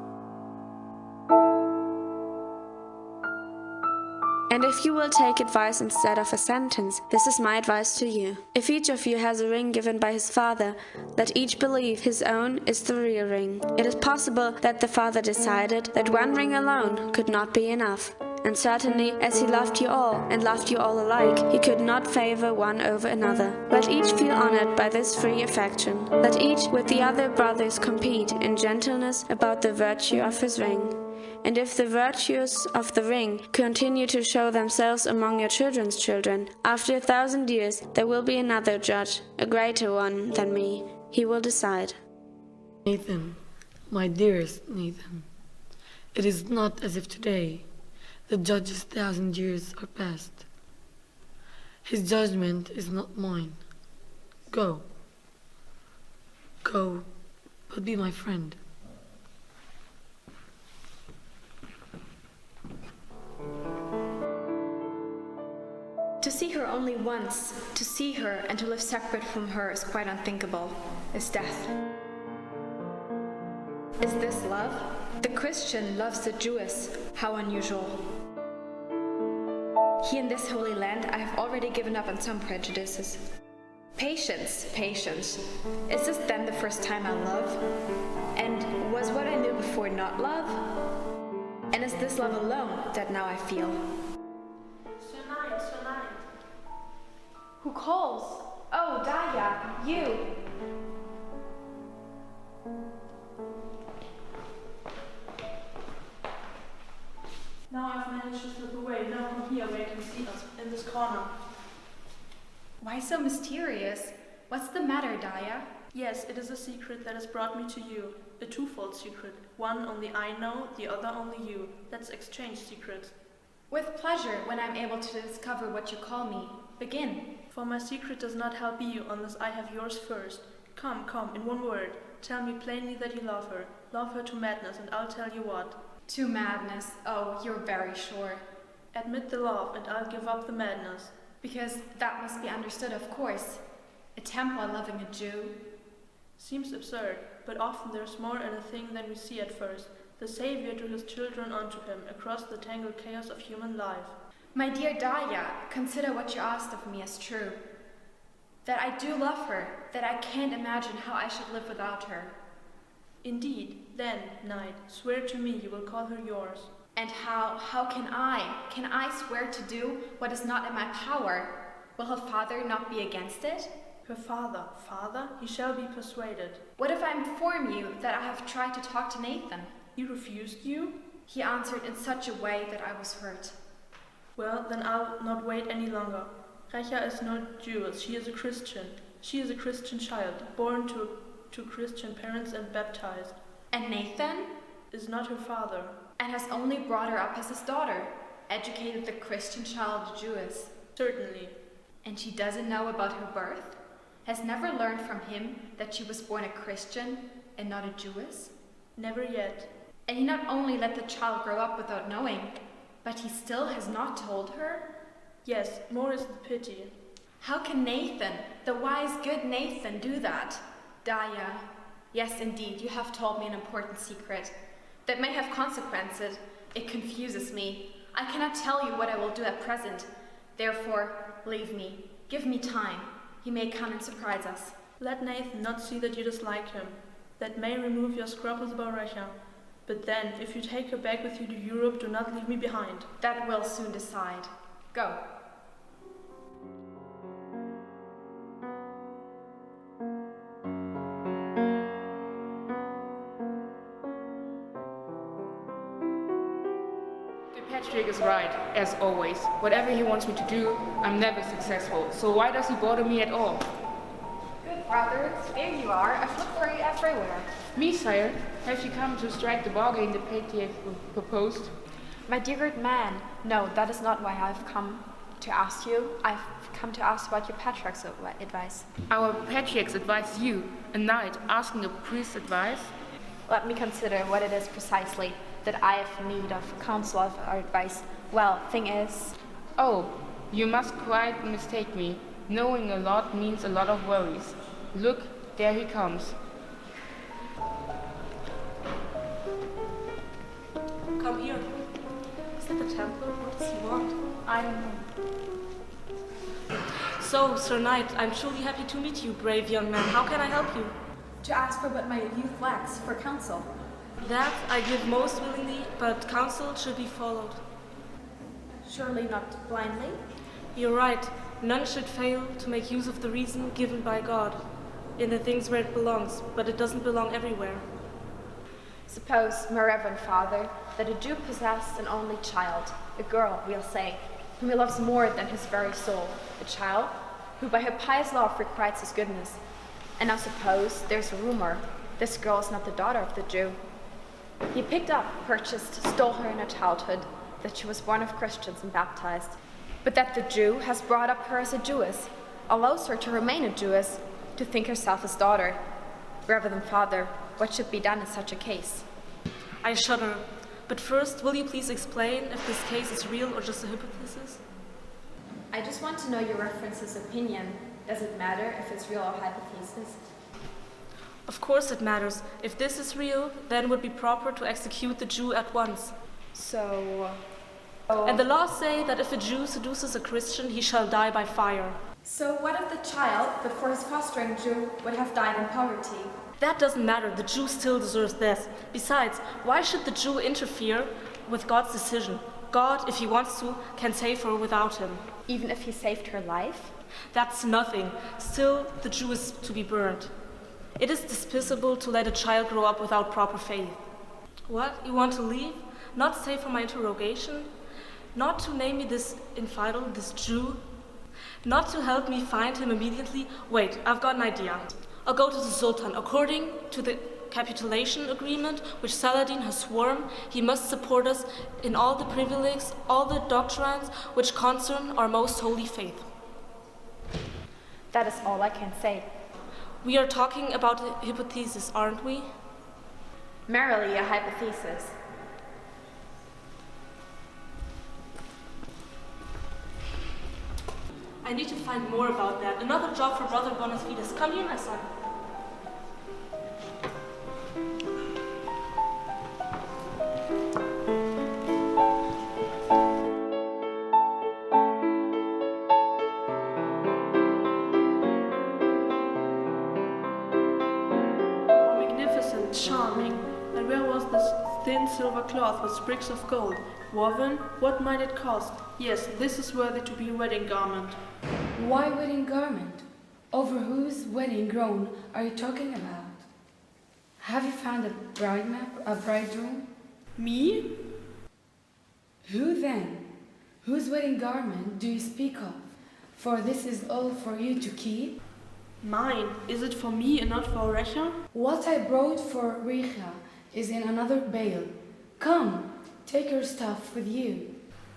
And if you will take advice instead of a sentence, this is my advice to you. If each of you has a ring given by his father, let each believe his own is the real ring. It is possible that the father decided that one ring alone could not be enough. And certainly, as he loved you all, and loved you all alike, he could not favor one over another. Let each feel honored by this free affection. Let each with the other brothers compete in gentleness about the virtue of his ring. And if the virtues of the ring continue to show themselves among your children's children, after 1,000 years there will be another judge, a greater one than me. He will decide. Nathan, my dearest Nathan, it is not as if today the judge's 1,000 years are past. His judgment is not mine. Go. Go, but be my friend. only once, to see her and to live separate from her is quite unthinkable, is death. Is this love? The Christian loves the Jewess. How unusual. Here in this holy land, I have already given up on some prejudices. Patience, patience. Is this then the first time I love? And was what I knew before not love? And is this love alone that now I feel? Sir Knight, Sir Knight. Who calls? Oh, Daya, you. Now I've managed to slip away. Now from here where you can see us, in this corner. Why so mysterious? What's the matter, Daya? Yes, it is a secret that has brought me to you. A twofold secret. One only I know, the other only you. Let's exchange secrets. With pleasure, when I'm able to discover what you call me. Begin. For my secret does not help you unless I have yours first. Come, come, in one word. Tell me plainly that you love her. Love her to madness, and I'll tell you what. To madness. Oh, you're very sure. Admit the love, and I'll give up the madness. Because that must be understood, of course. A Templar loving a Jew. Seems absurd, but often there's more in a thing than we see at first. The Savior drew his children unto him across the tangled chaos of human life. My dear Daya, consider what you asked of me as true. That I do love her, that I can't imagine how I should live without her. Indeed, then, knight, swear to me you will call her yours. And how can I? Can I swear to do what is not in my power? Will her father not be against it? Her father, he shall be persuaded. What if I inform you that I have tried to talk to Nathan? He refused you? He answered in such a way that I was hurt. Well, then I'll not wait any longer. Recha is not Jewish, she is a Christian. She is a Christian child, born to Christian parents and baptized. And Nathan? Is not her father. And has only brought her up as his daughter, educated the Christian child Jewess. Certainly. And she doesn't know about her birth? Has never learned from him that she was born a Christian and not a Jewess? Never yet. And he not only let the child grow up without knowing, but he still has not told her? Yes, more is the pity. How can Nathan, the wise, good Nathan, do that? Daya, yes, indeed, you have told me an important secret that may have consequences. It confuses me. I cannot tell you what I will do at present. Therefore, leave me. Give me time. He may come and surprise us. Let Nathan not see that you dislike him. That may remove your scruples about Recha. But then, if you take her back with you to Europe, do not leave me behind. That will soon decide. Go. Patrick is right, as always. Whatever he wants me to do, I'm never successful. So why does he bother me at all? Good brothers, there you are. I've looked for you everywhere. Me, sire? Have you come to strike the bargain the Patriarch proposed? My dear good man, no, that is not why I've come to ask you. I've come to ask about your Patriarch's advice. Our Patriarchs advise you, a knight, asking a priest's advice? Let me consider what it is precisely that I have need of counsel or advice. Well, thing is... Oh, you must quite mistake me. Knowing a lot means a lot of worries. Look, there he comes. Come here. Is that the Templar? What does he want? I don't know. So, Sir Knight, I'm truly happy to meet you, brave young man. How can I help you? To ask for what my youth lacks for counsel. That I give most willingly, but counsel should be followed. Surely not blindly? You're right. None should fail to make use of the reason given by God in the things where it belongs, but it doesn't belong everywhere. Suppose, my reverend father, that a Jew possessed an only child, a girl, we'll say, whom he loves more than his very soul, a child who by her pious love requites his goodness. And now suppose there's a rumor this girl is not the daughter of the Jew. He picked up, purchased, stole her in her childhood, that she was born of Christians and baptized, but that the Jew has brought up her as a Jewess, allows her to remain a Jewess, to think herself his daughter. Reverend Father, what should be done in such a case? I shudder. But first, will you please explain if this case is real or just a hypothesis? I just want to know your reference's opinion. Does it matter if it's real or hypothesis? Of course it matters. If this is real, then it would be proper to execute the Jew at once. So... And the laws say that if a Jew seduces a Christian, he shall die by fire. So what if the child, before his fostering Jew, would have died in poverty? That doesn't matter. The Jew still deserves death. Besides, why should the Jew interfere with God's decision? God, if he wants to, can save her without him. Even if he saved her life? That's nothing. Still, the Jew is to be burned. It is despicable to let a child grow up without proper faith. What? You want to leave? Not stay for my interrogation? Not to name me this infidel, this Jew? Not to help me find him immediately? Wait, I've got an idea. I'll go to the Sultan. According to the capitulation agreement which Saladin has sworn, he must support us in all the privileges, all the doctrines which concern our most holy faith. That is all I can say. We are talking about a hypothesis, aren't we? Merely a hypothesis. I need to find more about that. Another job for Brother Bonafidus. Come here, my son. How magnificent, charming. And where was this thin silver cloth with sprigs of gold? Woven? What might it cost? Yes, this is worthy to be a wedding garment. Why wedding garment? Over whose wedding gown are you talking about? Have you found a bridegroom? Me? Who then? Whose wedding garment do you speak of? For this is all for you to keep? Mine. Is it for me and not for Recha? What I brought for Recha is in another bale. Come, take your stuff with you.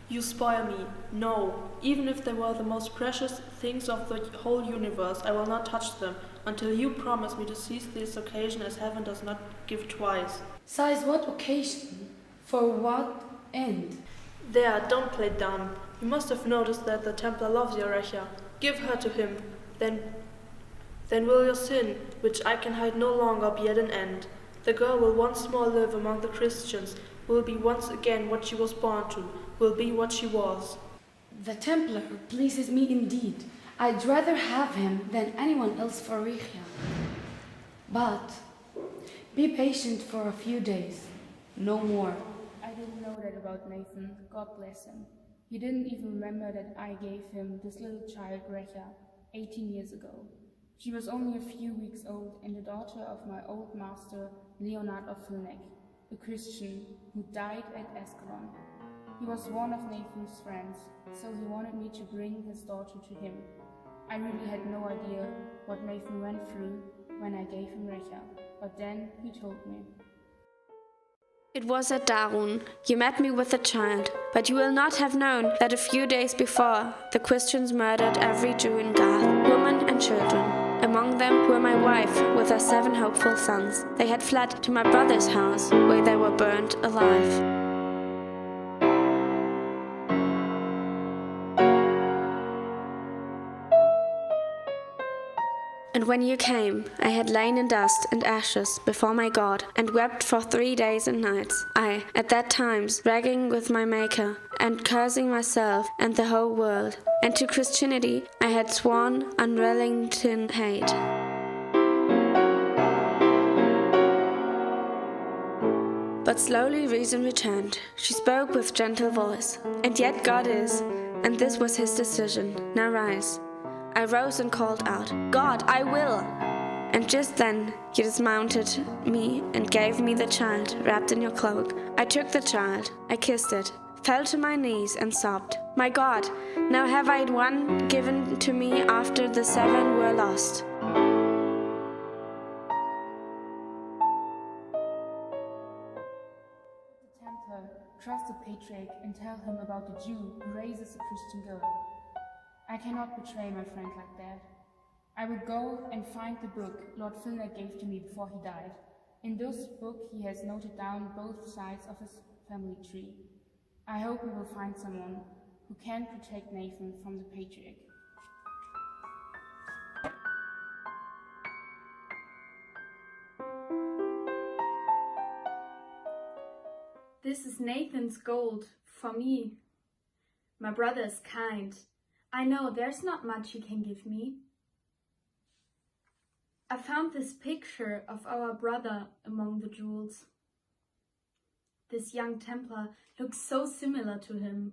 You spoil me. No. Even if they were the most precious things of the whole universe, I will not touch them until you promise me to seize this occasion as heaven does not give twice. Seize what occasion? For what end? There, don't play dumb. You must have noticed that the Templar loves your Recha. Give her to him. Then will your sin, which I can hide no longer, be at an end. The girl will once more live among the Christians, will be once again what she was born to, will be what she was. The Templar pleases me indeed. I'd rather have him than anyone else for Recha. But be patient for a few days, no more. I didn't know that about Nathan, God bless him. He didn't even remember that I gave him this little child Recha 18 years ago. She was only a few weeks old and the daughter of my old master Leonard of Vilnec, a Christian who died at Ascalon. He was one of Nathan's friends, so he wanted me to bring his daughter to him. I really had no idea what Nathan went through when I gave him Recha, but then he told me. It was at Darun. You met me with the child, but you will not have known that a few days before, the Christians murdered every Jew in Gath, women and children. Among them were my wife with her 7 hopeful sons. They had fled to my brother's house, where they were burned alive. And when you came, I had lain in dust and ashes before my God, and wept for 3 days and nights. I, at that times, ragging with my Maker, and cursing myself and the whole world. And to Christianity I had sworn unrelenting hate. But slowly reason returned. She spoke with gentle voice. And yet God is, and this was his decision. Now rise. I rose and called out, God, I will! And just then you dismounted me and gave me the child wrapped in your cloak. I took the child, I kissed it, fell to my knees and sobbed, my God, now have I one given to me after the 7 were lost. The Templar, trust the Patriarch and tell him about the Jew who raises a Christian girl. I cannot betray my friend like that. I will go and find the book Lord Vilnec gave to me before he died. In this book he has noted down both sides of his family tree. I hope we will find someone who can protect Nathan from the patriarch. This is Nathan's gold for me. My brother is kind. I know there's not much he can give me. I found this picture of our brother among the jewels. This young Templar looks so similar to him.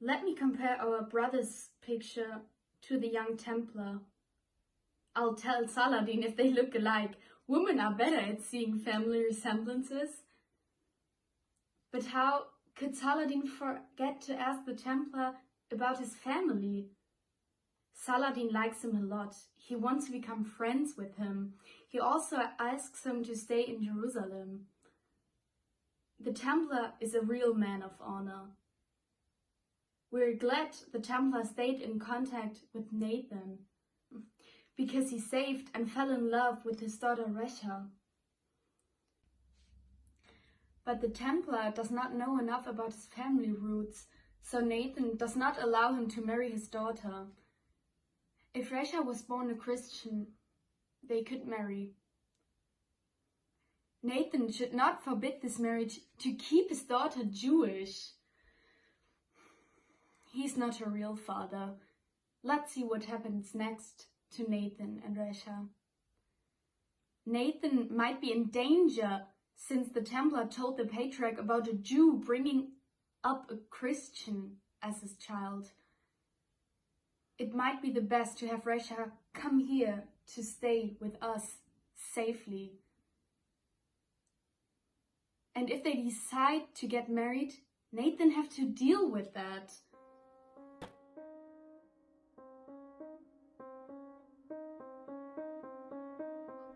Let me compare our brother's picture to the young Templar. I'll tell Saladin if they look alike. Women are better at seeing family resemblances. But how could Saladin forget to ask the Templar about his family? Saladin likes him a lot. He wants to become friends with him. He also asks him to stay in Jerusalem. The Templar is a real man of honor. We're glad the Templar stayed in contact with Nathan, because he saved and fell in love with his daughter Resha. But the Templar does not know enough about his family roots, so Nathan does not allow him to marry his daughter. If Resha was born a Christian, they could marry. Nathan should not forbid this marriage to keep his daughter Jewish. He's not a real father. Let's see what happens next to Nathan and Resha. Nathan might be in danger since the Templar told the patriarch about a Jew bringing up a Christian as his child. It might be the best to have Resha come here to stay with us safely. And if they decide to get married, Nathan have to deal with that.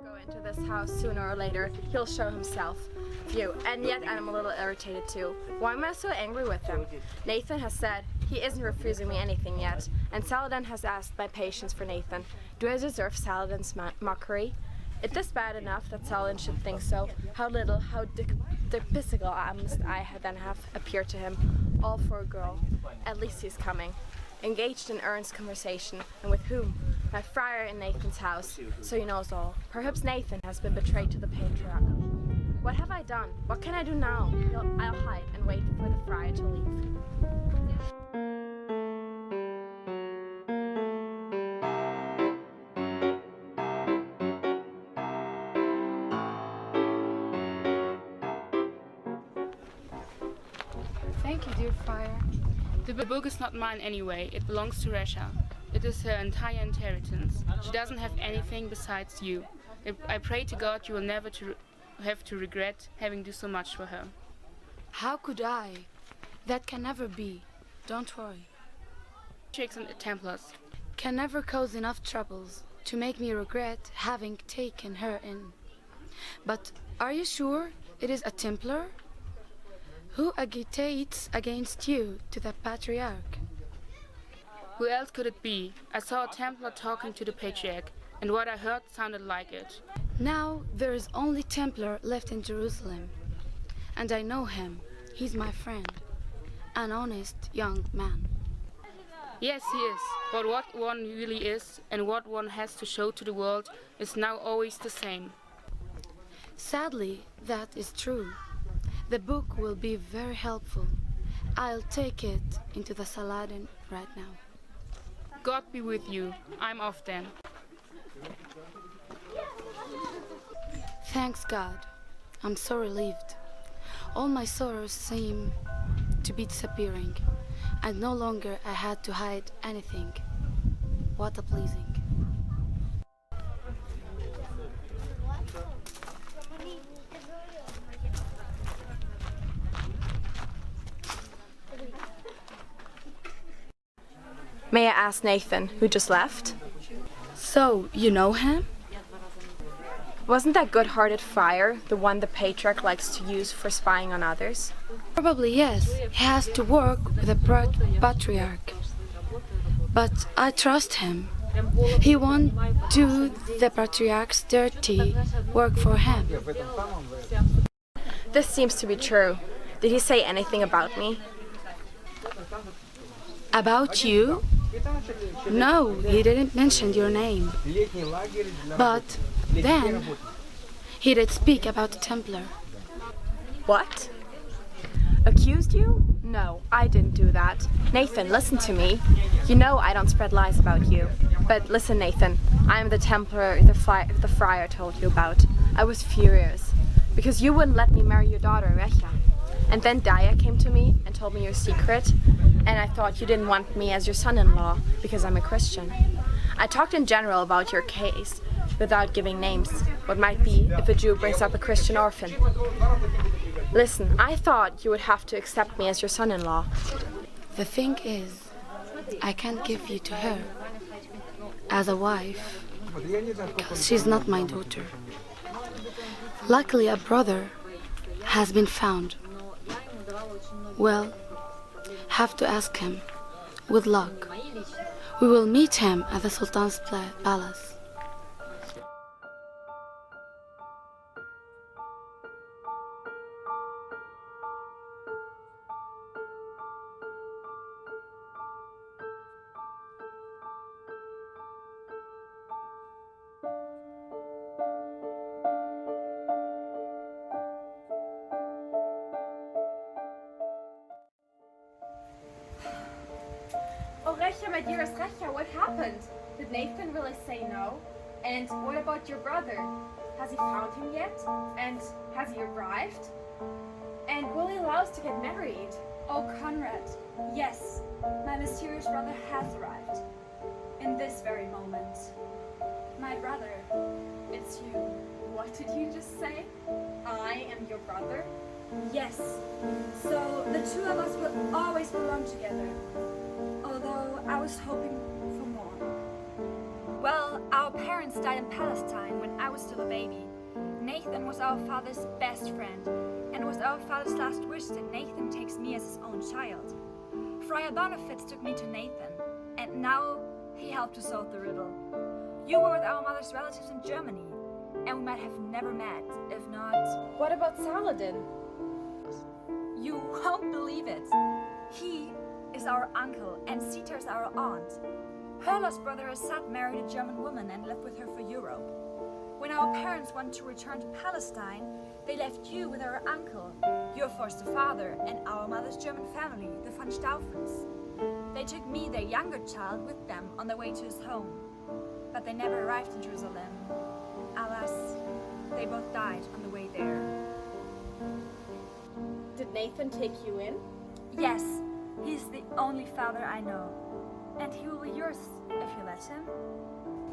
Go into this house sooner or later. He'll show himself. And yet I'm a little irritated too. Why am I so angry with him? Nathan has said he isn't refusing me anything yet, and Saladin has asked my patience for Nathan. Do I deserve Saladin's mockery? Is this bad enough that Saladin should think so? How little, how despicable must I then have appeared to him, all for a girl. At least he's coming. Engaged in earnest conversation, and with whom? My friar in Nathan's house, so he knows all. Perhaps Nathan has been betrayed to the patriarch. What have I done? What can I do now? I'll hide and wait for the friar to leave. Thank you, dear friar. The book is not mine anyway, it belongs to Resha. It is her entire inheritance. She doesn't have anything besides you. I pray to God you will never have to regret having done so much for her. How could I? That can never be. Don't worry. Patriarchs and Templars can never cause enough troubles to make me regret having taken her in. But are you sure it is a Templar? Who agitates against you to the patriarch? Who else could it be? I saw a Templar talking to the patriarch, and what I heard sounded like it. Now there is only Templar left in Jerusalem, and I know him. He's my friend, an honest young man. Yes, he is, but what one really is and what one has to show to the world is now always the same. Sadly, that is true. The book will be very helpful. I'll take it into the Saladin right now. God be with you. I'm off then. Thanks God. I'm so relieved. All my sorrows seem to be disappearing, and no longer I had to hide anything. What a pleasing. May I ask Nathan, who just left? So, you know him? Wasn't that good-hearted friar the one the patriarch likes to use for spying on others? Probably yes. He has to work with the patriarch. But I trust him. He won't do the patriarch's dirty work for him. This seems to be true. Did he say anything about me? About you? No, he didn't mention your name. But then he did speak about the Templar. What? Accused you? No, I didn't do that. Nathan, listen to me. You know I don't spread lies about you. But listen, Nathan, I am the Templar the friar told you about. I was furious because you wouldn't let me marry your daughter, Recha. And then Daya came to me and told me your secret, and I thought you didn't want me as your son-in-law because I'm a Christian. I talked in general about your case without giving names. What might be if a Jew brings up a Christian orphan. Listen, I thought you would have to accept me as your son-in-law. The thing is, I can't give you to her as a wife because she's not my daughter. Luckily, a brother has been found. Well, have to ask him. With luck, we will meet him at the Sultan's palace. Oh, Recha, my dearest Recha, what happened? Did Nathan really say no? And what about your brother? Has he found him yet? And has he arrived? And will he allow us to get married? Oh, Conrad, yes, my mysterious brother has arrived. In this very moment. My brother, it's you. What did you just say? I am your brother? Yes, so the two of us will always belong together. Although I was hoping for more. Well, our parents died in Palestine when I was still a baby. Nathan was our father's best friend, and it was our father's last wish that Nathan takes me as his own child. Friar Bonifitz took me to Nathan, and now he helped to solve the riddle. You were with our mother's relatives in Germany, and we might have never met, if not... What about Saladin? You won't believe it. He is our uncle, and Sita is our aunt. Her lost brother Assad married a German woman and lived with her for Europe. When our parents wanted to return to Palestine, they left you with our uncle, your foster father, and our mother's German family, the von Staufens. They took me, their younger child, with them on their way to his home. But they never arrived in Jerusalem. Alas, they both died on the way there. Did Nathan take you in? Yes, he's the only father I know. And he will be yours if you let him.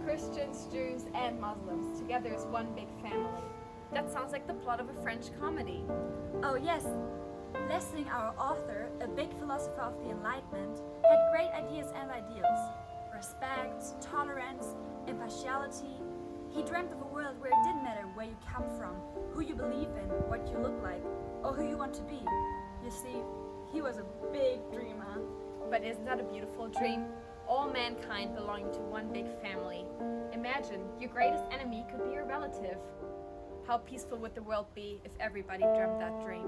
Christians, Jews, and Muslims together as one big family. That sounds like the plot of a French comedy. Oh yes, Lessing, our author, a big philosopher of the Enlightenment, had great ideas and ideals. Respect, tolerance, impartiality. He dreamt of a world where it didn't matter where you come from, who you believe in, what you look like, or who you want to be. You see, he was a big dreamer. But isn't that a beautiful dream? All mankind belonging to one big family. Imagine, your greatest enemy could be your relative. How peaceful would the world be if everybody dreamt that dream?